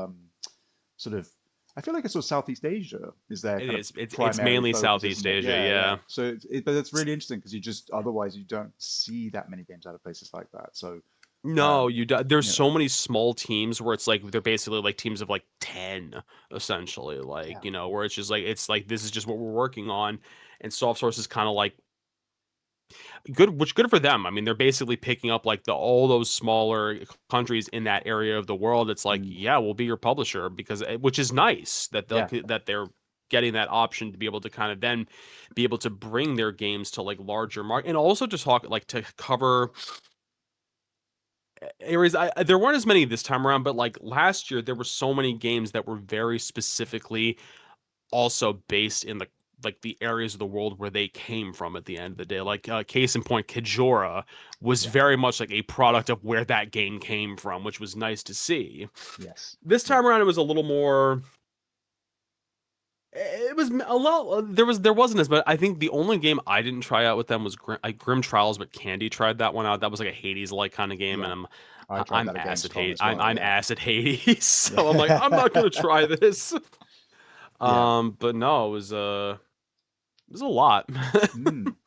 I feel like it's sort of Southeast Asia is their it kind of is. It's primary mainly focus, Southeast isn't it? Asia. Yeah, yeah. Yeah. So but it's really interesting because you just otherwise you don't see that many games out of places like that. So No, um, there's you so know, many small teams where it's like they're basically like teams of like 10 essentially, yeah, like, where it's like this is just what we're working on, and Soft Source is kind of like good for them. I mean, they're basically picking up like the all those smaller countries in that area of the world. It's like, mm, yeah, we'll be your publisher because which is nice that yeah, they're getting that option to be able to kind of then be able to bring their games to like larger market, and also to talk like to cover areas. There weren't as many this time around, but like last year there were so many games that were very specifically also based in the areas of the world where they came from at the end of the day. Like case in point, Kajora was yeah, very much like a product of where that game came from, which was nice to see. yes, This yeah, time around, it was a little more. It was a lot. There wasn't as much. I think the only game I didn't try out with them was Grim Trials, but Candy tried that one out. That was like a Hades like kind of game, and yeah. I tried I'm that at acid Gamescom hate. as well. I'm Yeah, acid Hades, so I'm like I'm not gonna yeah, try this. yeah. But no, it was a lot.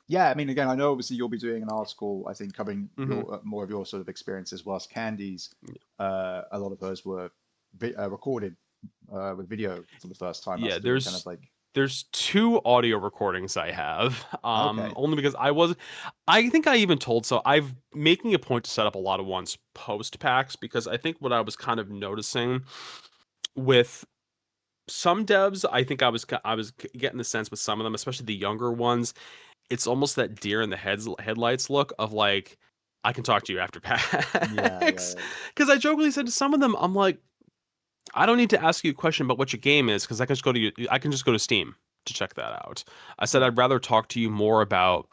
Yeah, I mean, again, I know obviously you'll be doing an article, I think, covering Hmm. your more of your sort of experiences, whilst Candy's, a lot of hers were recorded with video for the first time. Us Yeah, doing kind of like, there's two audio recordings I have. okay, Only because I think I even told so I've making a point to set up a lot of ones post PAX, because I think what I was kind of noticing with some devs, I think I was getting the sense with some of them, especially the younger ones, it's almost that deer in the headlights look of like, I can talk to you after yeah, yeah, PAX. yeah, Because I jokingly said to some of them, I'm like, I don't need to ask you a question about what your game is, because I can just go to Steam to check that out. I said yeah, I'd rather talk to you more about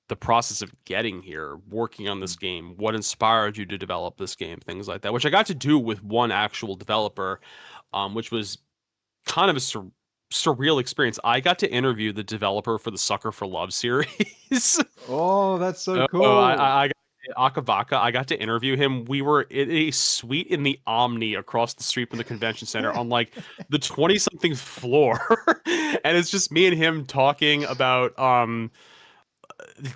the process of getting here, working on this mm, game, what inspired you to develop this game, things like that, which I got to do with one actual developer, which was kind of a surreal experience. I got to interview the developer for the Sucker for Love series. oh, that's so Oh, cool. Akavaka. I got to interview him. We were in a suite in the Omni across the street from the convention center on like the 20-something floor. And it's just me and him talking about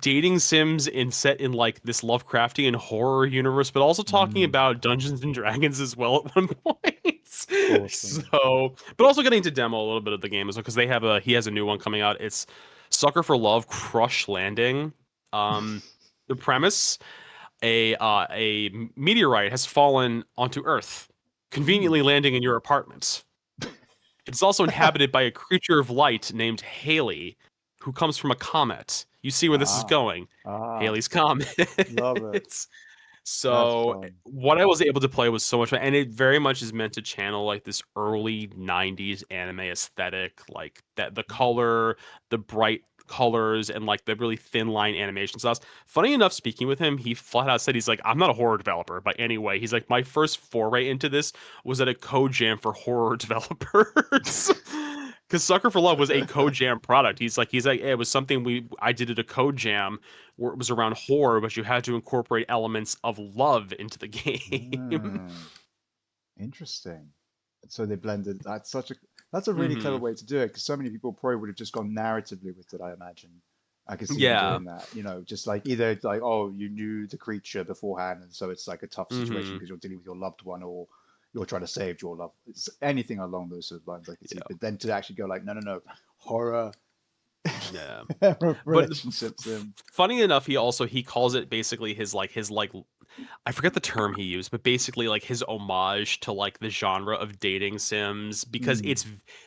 dating sims set in like this Lovecraftian horror universe, but also talking about Dungeons and Dragons as well at one point. Awesome. So, but also getting to demo a little bit of the game as well, because he has a new one coming out. It's Sucker for Love Crush Landing. The premise: a meteorite has fallen onto Earth, conveniently landing in your apartment. It's also inhabited by a creature of light named Haley, who comes from a comet. You see where this is going. Haley's Comet. Love it. So what I was able to play was so much fun, and it very much is meant to channel like this early 90s anime aesthetic, like that the color, the bright colors, and like the really thin line animation. So that's funny enough, speaking with him, he flat out said he's like, I'm not a horror developer by any way. He's like, my first foray into this was at a code jam for horror developers. Because Sucker for Love was a code jam product. He's like it was something I did at a code jam where it was around horror, but you had to incorporate elements of love into the game. Interesting. So they blended. That's a really clever way to do it, because so many people probably would have just gone narratively with it. I imagine. I can see them doing that. You know, just like either like, oh, you knew the creature beforehand, and so it's like a tough situation because you're dealing with your loved one, or you're trying to save your love. It's anything along those sort of lines. I can see. But then to actually go like, no, horror. Yeah. Relationships. Funny enough, he calls it basically his I forget the term he used, but basically like his homage to like the genre of dating sims, because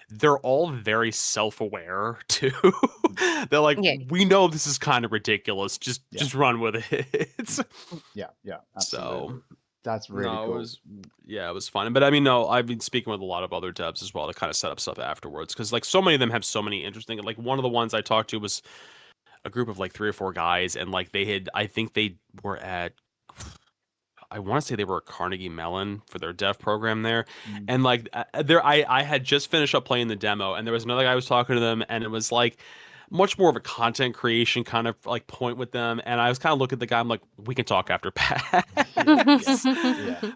they're all very self-aware too. They're like, we know this is kind of ridiculous. Just run with it. Yeah, absolutely. So that's really cool. It was fun. But I mean, no, I've been speaking with a lot of other devs as well to kind of set up stuff afterwards, because like so many of them have so many interesting. Like one of the ones I talked to was a group of like 3 or 4 guys, and like I think they were at, I want to say they were at Carnegie Mellon for their dev program there, and like I had just finished up playing the demo, and there was another guy who was talking to them, and it was like much more of a content creation kind of like point with them, and I was kind of looking at the guy, I'm like, we can talk after PAX.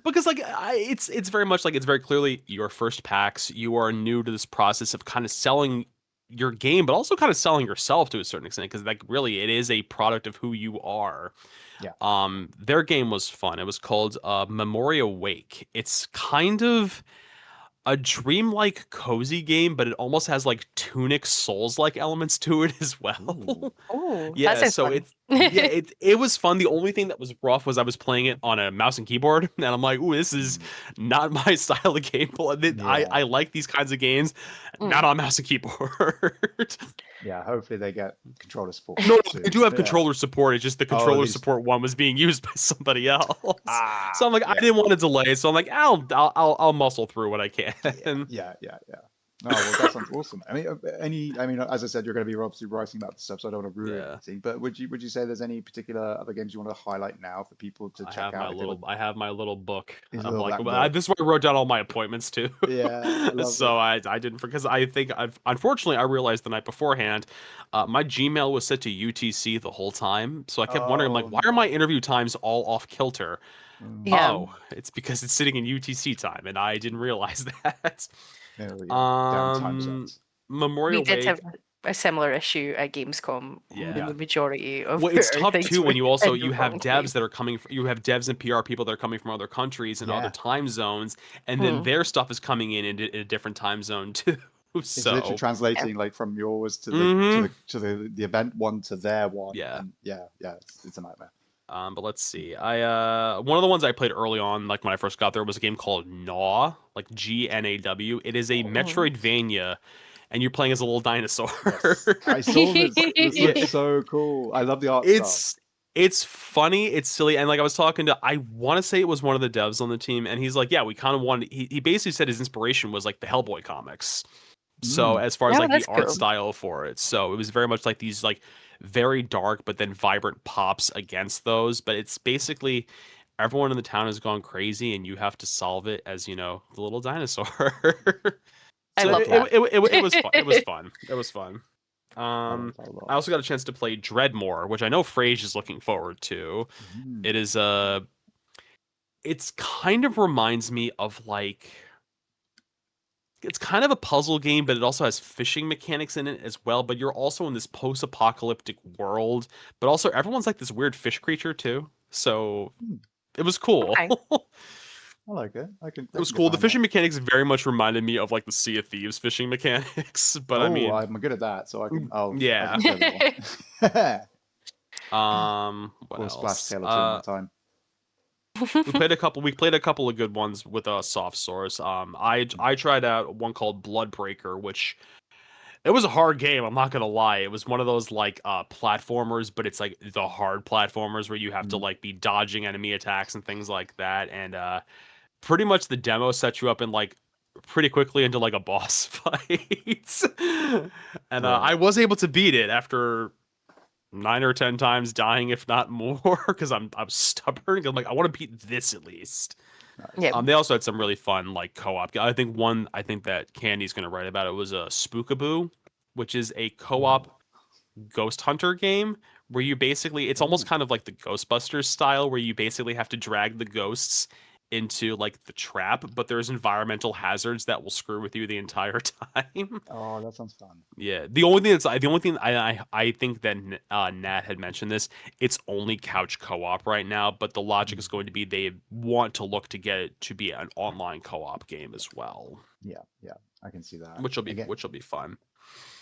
Because like it's very much like, it's very clearly your first PAX. You are new to this process of kind of selling your game, but also kind of selling yourself to a certain extent, because like really it is a product of who you are. Their game was fun. It was called Memoria Wake. It's kind of a dreamlike cozy game, but it almost has like Tunic Souls-like elements to it as well. It was fun. The only thing that was rough was I was playing it on a mouse and keyboard, and I'm like, ooh, this is not my style of gameplay. I like these kinds of games, not on mouse and keyboard. Yeah, hopefully they get controller support. No, they do have controller support. It's just the controller support one was being used by somebody else. So I'm like, I didn't want to delay, so I'm like, I'll muscle through what I can. Yeah. Oh, well, that sounds awesome. I mean, as I said, you're going to be obviously writing about this stuff, so I don't want to ruin anything. But would you say there's any particular other games you want to highlight now for people to check out? I have my little book. This is where I wrote down all my appointments too. So I didn't, because I think unfortunately I realized the night beforehand, my Gmail was set to UTC the whole time, so I kept wondering, like, why are my interview times all off kilter? Oh, it's because it's sitting in UTC time, and I didn't realize that. There we go. Memorial We did Wake. have a similar issue at Gamescom. The majority of it's tough too when you have wrong devs that are coming. You have devs and PR people that are coming from other countries and other time zones, and then their stuff is coming in a different time zone too. It's literally translating like from yours to the event one to their one. It's a nightmare. But let's see. One of the ones I played early on, like when I first got there, was a game called Gnaw, like GNAW. It is a Metroidvania, and you're playing as a little dinosaur. Yes. I saw this. This looks so cool. I love the art style. It's funny, it's silly, and like I was talking to, I want to say it was one of the devs on the team, and he's like, yeah, we kind of wanted. He basically said his inspiration was like the Hellboy comics. So as far as like the art style for it, so it was very much like these like very dark but then vibrant pops against those. But it's basically everyone in the town has gone crazy, and you have to solve it as, you know, the little dinosaur. I love that. It was fun. It was fun. I that a lot. also got a chance to play Dreadmore, which I know Frage is looking forward to. Mm. It is it's kind of reminds me of like it's kind of a puzzle game, but it also has fishing mechanics in it as well. But you're also in this post-apocalyptic world, but also everyone's like this weird fish creature too. So Hmm. it was cool. Okay. I like it. I can It was get cool. The behind that. fishing mechanics very much reminded me of like the Sea of Thieves fishing mechanics, but I Oh, mean, I'm good at that, so I can yeah. play that one. What Or Splash else? Tale or two in my time. We played a couple of good ones with soft source. I tried out one called Bloodbreaker, which it was a hard game, I'm not gonna lie. It was one of those like platformers, but it's like the hard platformers where you have to Mm. like be dodging enemy attacks and things like that. And pretty much the demo sets you up in like pretty quickly into like a boss fight. And Right. I was able to beat it after 9 or 10 times dying, if not more, because I'm stubborn. I'm like, I want to beat this at least. Nice. Yeah. They also had some really fun like co-op. I think that Candy's gonna write about it was a Spookaboo, which is a co-op ghost hunter game where you basically it's almost Ooh. kind of like the Ghostbusters style where you basically have to drag the ghosts into like the trap, but there's environmental hazards that will screw with you the entire time. Oh, that sounds fun. Yeah, the only thing I think that Nat had mentioned this. It's only couch co-op right now, but the logic is going to be they want to look to get it to be an online co-op game as well, Yeah, I can see that. which Again, will be fun.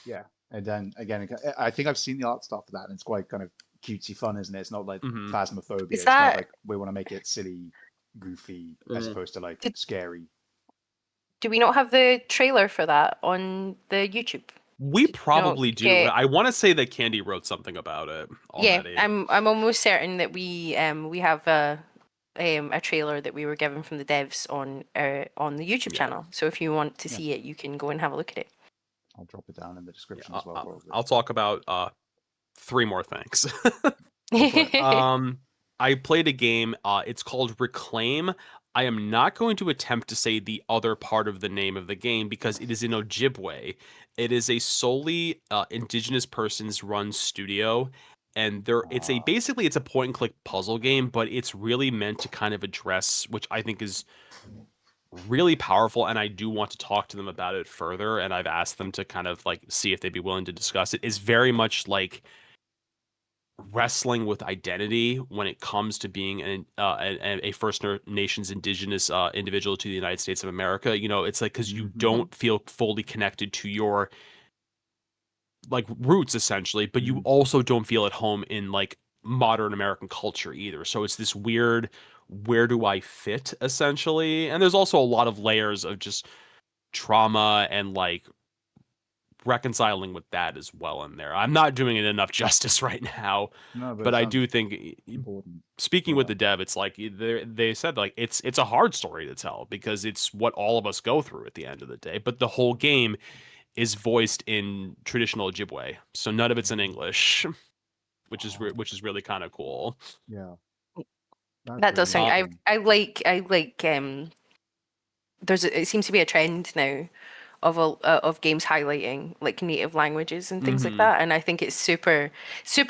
yeah. And then again, I think I've seen the art stuff for that, and it's quite kind of cutesy fun, isn't it? It's not like Hmm phasmophobia. Is It's kind of that like we want to make it silly, goofy, as Mhm. opposed to like Did- scary. do we not have the trailer for that on the YouTube? We Did you not probably do. get- I want to say that Candy wrote something about it Yeah, already. I'm almost certain that we have a trailer that we were given from the devs on the YouTube Yeah. channel. So if you want to Yeah. see it, you can go and have a look at it. I'll drop it down in the Yeah, description as well. Probably. I'll talk about 3 more things. But, I played a game. It's called Reclaim. I am not going to attempt to say the other part of the name of the game because it is in Ojibwe. It is a solely indigenous persons run studio, and basically it's a point and click puzzle game, but it's really meant to kind of address, which I think is really powerful, and I do want to talk to them about it further. And I've asked them to kind of like see if they'd be willing to discuss it. Is very much like wrestling with identity when it comes to being a First Nations indigenous individual to the United States of America. You know, it's like because you don't feel fully connected to your like roots essentially, but you also don't feel at home in like modern American culture either. So it's this weird, where do I fit essentially? And there's also a lot of layers of just trauma and like reconciling with that as well in there. I'm not doing it enough justice right now, no, but it I sounds do think important. speaking Yeah. with the dev, it's like they said like it's a hard story to tell because it's what all of us go through at the end of the day. But the whole game is voiced in traditional Ojibwe, so none of it's in English, which is really kind of cool. Yeah. That does sound. Interesting. I like. It seems to be a trend now of games highlighting like native languages and things like that, and I think it's super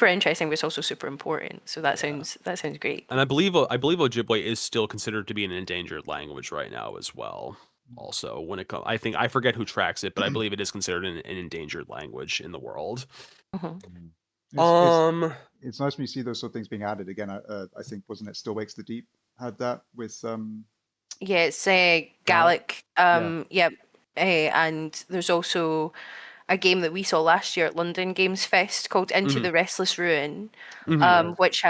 interesting, but it's also super important. So that sounds great. And I believe Ojibwe is still considered to be an endangered language right now as well. Also, when it comes, I forget who tracks it, but I believe it is considered an endangered language in the world. It's nice when you see those sort of things being added again. I think wasn't it Still Wakes the Deep had that with Yeah, it's Gallic. Yep. And there's also a game that we saw last year at London Games Fest called Into the Restless Ruin, which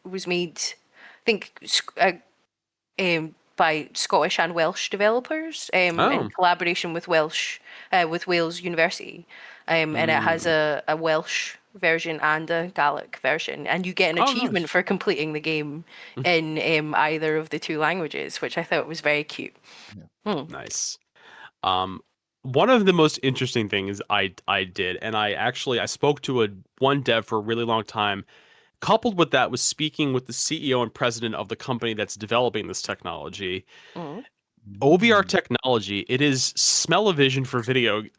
was made, I think, by Scottish and Welsh developers in collaboration with Wales University, and it has a Welsh version and a Gaelic version, and you get an achievement nice. for completing the game in either of the two languages, which I thought was very cute. Nice. One of the most interesting things I did, and I spoke to one dev for a really long time. Coupled with that was speaking with the CEO and president of the company that's developing this technology. OVR technology, it is smell-o-vision for video games.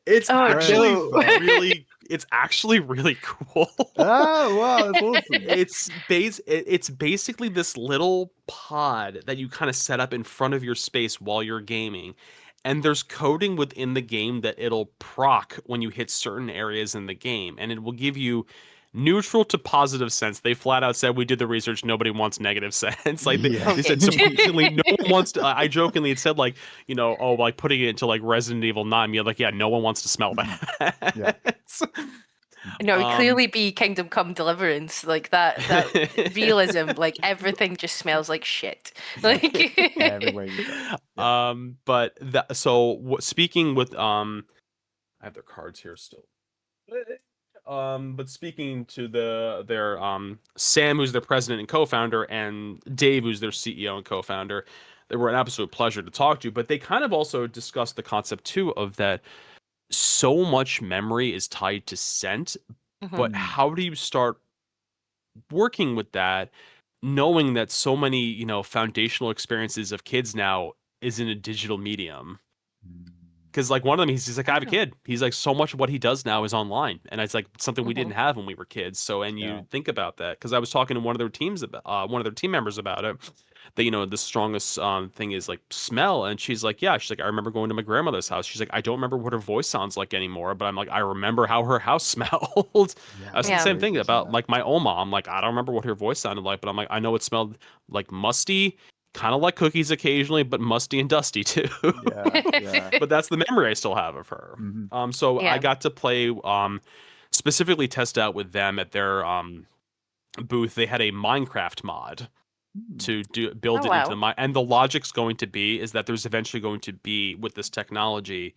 It's Oh, actually no. really cool. Oh, wow, that's awesome. It's basically this little pod that you kind of set up in front of your space while you're gaming. And there's coding within the game that it'll proc when you hit certain areas in the game, and it will give you neutral to positive sense. They flat out said, we did the research, nobody wants negative sense. Like Yeah. they said, surprisingly, no one wants to. I jokingly had said, like, you know, oh, like putting it into like Resident Evil 9, you're like, yeah, no one wants to smell that. Yeah. No, it would clearly be Kingdom Come Deliverance, like that realism, like everything just smells like shit. Like Everywhere you go. Yeah. But that, so speaking with I have their cards here still. But speaking to their Sam, who's their president and co-founder, and Dave, who's their CEO and co-founder, they were an absolute pleasure to talk to. But they kind of also discussed the concept too of that so much memory is tied to scent, but how do you start working with that, knowing that so many, you know, foundational experiences of kids now is in a digital medium? Because like one of them, he's like, I have a kid. He's like, so much of what he does now is online, and it's like something we didn't have when we were kids. So, and you think about that, because I was talking to one of their teams about one of their team members about it. That, you know, the strongest thing is like smell, and she's like, yeah, she's like, I remember going to my grandmother's house. She's like, I don't remember what her voice sounds like anymore, but I'm like, I remember how her house smelled. That's the same thing about like my Oma. I'm like, I don't remember what her voice sounded like, but I'm like, I know it smelled like musty. Kind of like cookies occasionally, but musty and dusty too. Yeah. But that's the memory I still have of her. So I got to play, specifically test out with them at their booth. They had a Minecraft mod to build it into the and the logic's going to be is that there's eventually going to be, with this technology,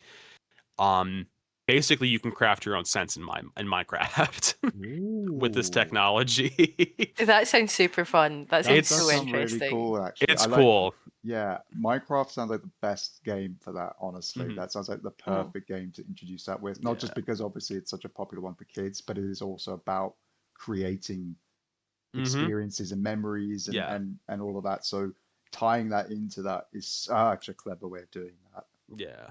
basically you can craft your own scents in Minecraft with this technology. That sounds super fun. That sounds so interesting. Really cool, actually. It's cool. Yeah, Minecraft sounds like the best game for that, honestly. That sounds like the perfect game to introduce that with. Not just because obviously it's such a popular one for kids, but it is also about creating experiences and memories and all of that. So tying that into that is such a clever way of doing that. Yeah.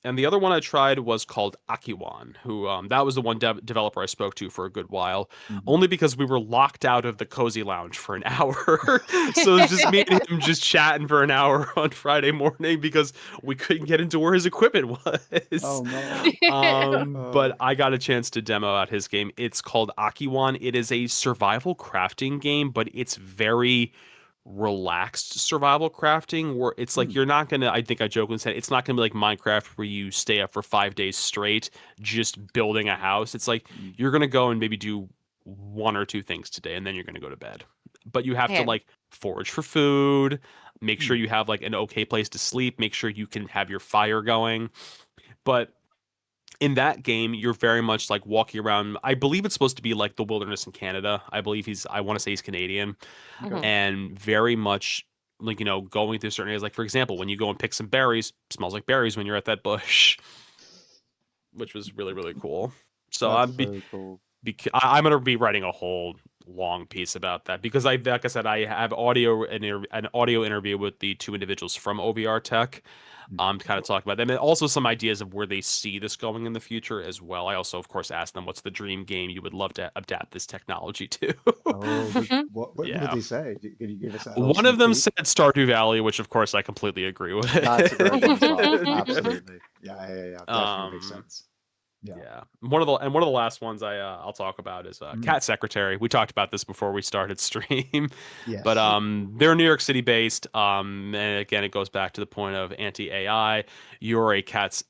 And the other one I tried was called Akiwan, who that was the one developer I spoke to for a good while, only because we were locked out of the Cozy Lounge for an hour. So it was just me and him just chatting for an hour on Friday morning because we couldn't get into where his equipment was. Oh, no. But I got a chance to demo out his game. It's called Akiwan. It is a survival crafting game, but it's very relaxed survival crafting, where it's like you're not gonna, I think I jokingly said, it's not gonna be like Minecraft where you stay up for 5 days straight just building a house. It's like you're gonna go and maybe do 1 or 2 things today, and then you're gonna go to bed. But you have to like forage for food, make sure you have like an okay place to sleep, make sure you can have your fire going. But in that game, you're very much like walking around. I believe it's supposed to be like the wilderness in Canada. I believe I want to say he's Canadian, and very much like, you know, going through certain areas. Like, for example, when you go and pick some berries, smells like berries when you're at that bush, which was really, really cool. So I'm going to be writing a whole long piece about that, because like I said, I have an audio interview with the 2 individuals from OVR Tech. To kind of talk about them, and also some ideas of where they see this going in the future as well. I also, of course, asked them, what's the dream game you would love to adapt this technology to? What did they say? Can you give us that? One of them said Stardew Valley, which of course I completely agree with. That's a great one as well. Absolutely. Yeah. Definitely makes sense. Yeah. One of the last ones I'll talk about is Cat Secretary. We talked about this before we started stream. Yes. But they're New York City based. And again, it goes back to the point of anti-AI. You're a cat's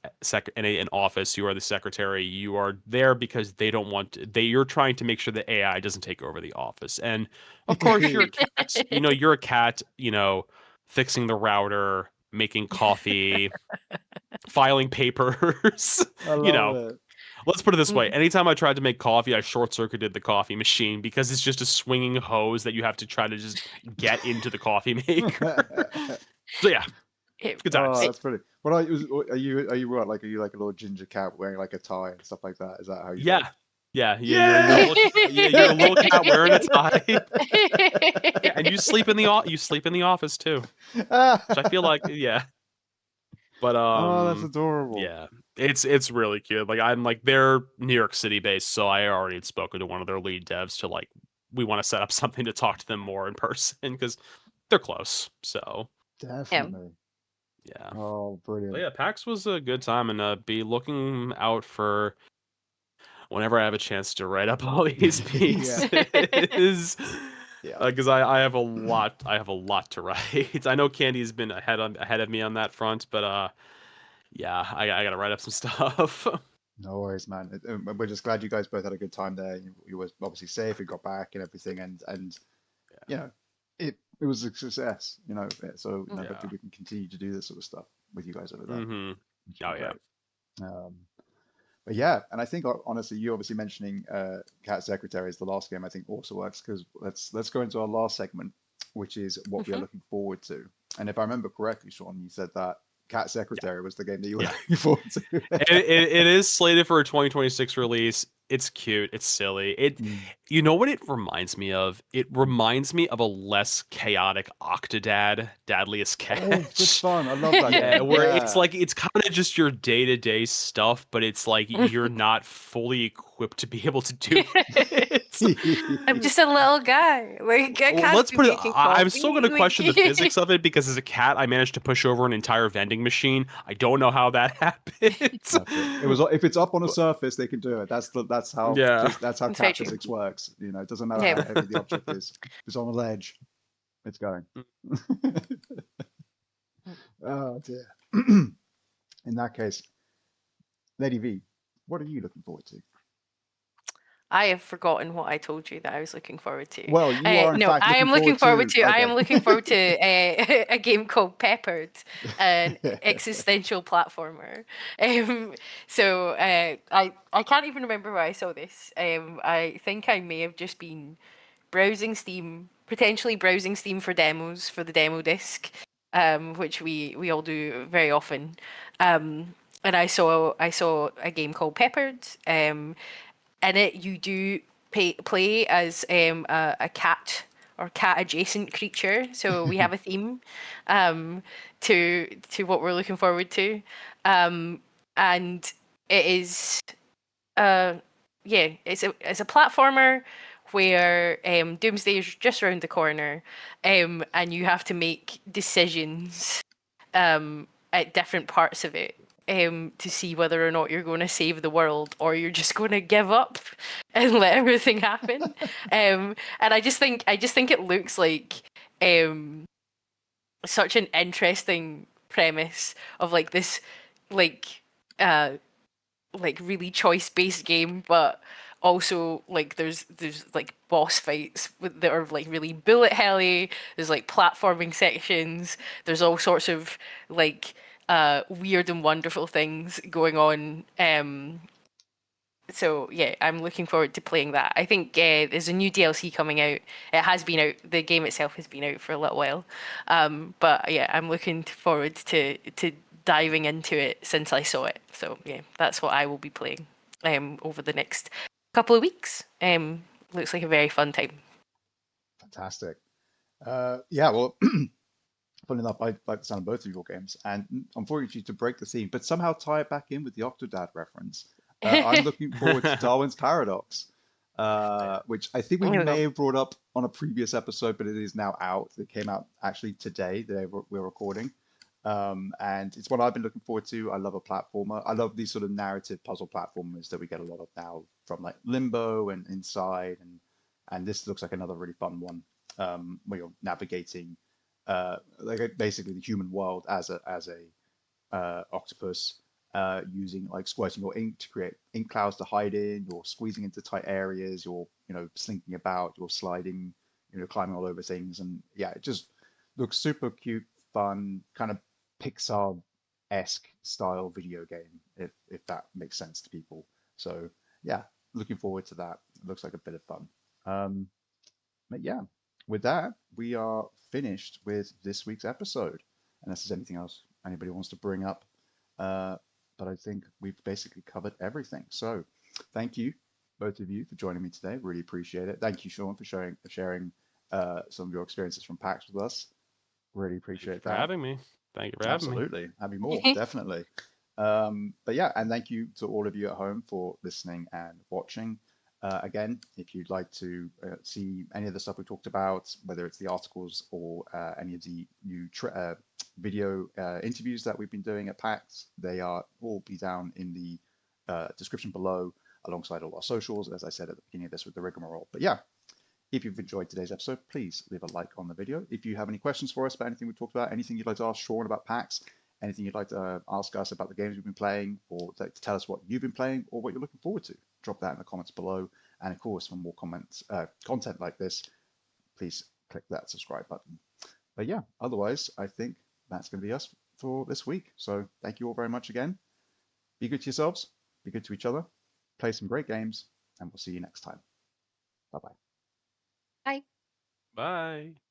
in an office. You are the secretary. You are there because they don't want you're trying to make sure that AI doesn't take over the office. And of course, you're a cat. You know, you're a cat. You know, fixing the router, making coffee, filing papers. You know. Let's put it this way. Anytime I tried to make coffee, I short-circuited the coffee machine because it's just a swinging hose that you have to try to just get into the coffee maker. So yeah, good times. Oh, that's pretty. What are you what? Like, are you like a little ginger cat wearing like a tie and stuff like that? Is that how you? Yeah. Yeah, Yeah. you're a little cat wearing a tie. Yeah, and you sleep in the office too, which I feel like, yeah. But Oh, that's adorable. yeah, it's really cute. Like, I'm like, they're New York City based, so I already had spoken to one of their lead devs to, like, we want to set up something to talk to them more in person because they're close. So Yeah. Definitely. yeah, Oh, but brilliant. yeah, PAX was a good time, and be looking out for whenever I have a chance to write up all these Yeah. pieces. Yeah. Because I have a lot to write. I know Candy's been ahead of me on that front, but yeah, I gotta write up some stuff. No worries, man. We're just glad you guys both had a good time there. You were obviously safe. You got back and everything, and you know, it was a success. So Mm. Yeah. hopefully we can continue to do this sort of stuff with you guys over there, Mm-hmm. which would Oh be yeah. great. Um, but yeah, and I think honestly, you obviously mentioning Cat Secretary as the last game, I think also works because let's go into our last segment, which is what we are Mhm. looking forward to. And if I remember correctly, Sean, you said that Cat Secretary was the game that you were Yeah. looking forward to. It is slated for a 2026 release. It's cute. It's silly. Mm. You know what it reminds me of? It reminds me of a less chaotic Octodad, Dadliest Oh, good Catch. fun. I love that Yeah, game. where it's Yeah. like it's kind of just your day-to-day stuff, but it's like you're not fully equipped to be able to do it. I'm just a little guy. Like I Well, can't let's be put it. making I'm still going coffee. to question the physics of it because as a cat, I managed to push over an entire vending machine. I don't know how that happened. That's it. It was if it's up on a But, surface, they can do it. yeah. That's how It's very cat true. physics works. It doesn't matter Yeah. how heavy the object is. If it's on a ledge, it's going. Oh dear. In that case, Lady V, what are you looking forward to? I have forgotten what I told you that I was looking forward to. Well, you are in No, fact I looking am looking forward forward to. to. I am Okay. looking forward to a game called Peppered, an existential platformer. I can't even remember where I saw this. I think I may have just been browsing Steam, potentially browsing Steam for demos for the demo disc, which we all do very often. And I saw a game called Peppered. In it, you do play as a cat or cat adjacent creature. So we have a theme um, to what we're looking forward to, and it is uh yeah, it's a platformer where Doomsday is just around the corner, and you have to make decisions at different parts of it to see whether or not you're going to save the world or you're just going to give up and let everything happen. And I just think it looks like um, such an interesting premise of like this like uh like really choice based game, but also like there's like boss fights that are like really bullet helly. There's like platforming sections. There's all sorts of like weird and wonderful things going on. So yeah, I'm looking forward to playing that. I think there's a new DLC coming out. It has been out. The game itself has been out for a little while, but yeah, I'm looking forward to diving into it since I saw it. So yeah, that's what I will be playing over the next couple of weeks. Looks like a very fun time. Fantastic. Yeah, well, funny enough, I like the sound of both of your games, and unfortunately to break the theme, but somehow tie it back in with the Octodad reference. I'm looking forward to Darwin's Paradox, which I think we There we may go. have brought up on a previous episode, but it is now out. It came out actually today. We're recording, and it's what I've been looking forward to. I love a platformer. I love these sort of narrative puzzle platformers that we get a lot of now from like Limbo and Inside, and this looks like another really fun one where you're navigating like basically the human world as a octopus, using like squirting your ink to create ink clouds to hide in. You're squeezing into tight areas. You're slinking about. You're sliding. Climbing all over things. And yeah, it just looks super cute, fun, kind of Pixar-esque style video game, if that makes sense to people. So yeah, looking forward to that. It looks like a bit of fun. Um, but yeah, with that, we are finished with this week's episode. Unless there's anything else anybody wants to bring up. Uh, but I think we've basically covered everything. So thank you both of you for joining me today. Really appreciate it. Thank you, Sean, for sharing some of your experiences from PAX with us. Really Thank you appreciate for that. having me. Thank you for having me. Absolutely. Having more, definitely. But yeah, and thank you to all of you at home for listening and watching. Again, if you'd like to see any of the stuff we talked about, whether it's the articles or any of the new video interviews that we've been doing at PAX, they are all be down in the description below, alongside all our socials, as I said at the beginning of this with the rigmarole. But yeah, if you've enjoyed today's episode, please leave a like on the video. If you have any questions for us about anything we talked about, anything you'd like to ask Sean about PAX, anything you'd like to ask us about the games we've been playing, or to tell us what you've been playing or what you're looking forward to, drop that in the comments below. And of course, for more content like this, please click that subscribe button. But yeah, otherwise, I think that's going to be us for this week. So thank you all very much again. Be good to yourselves, be good to each other, play some great games, and we'll see you next time. Bye-bye. Bye. Bye.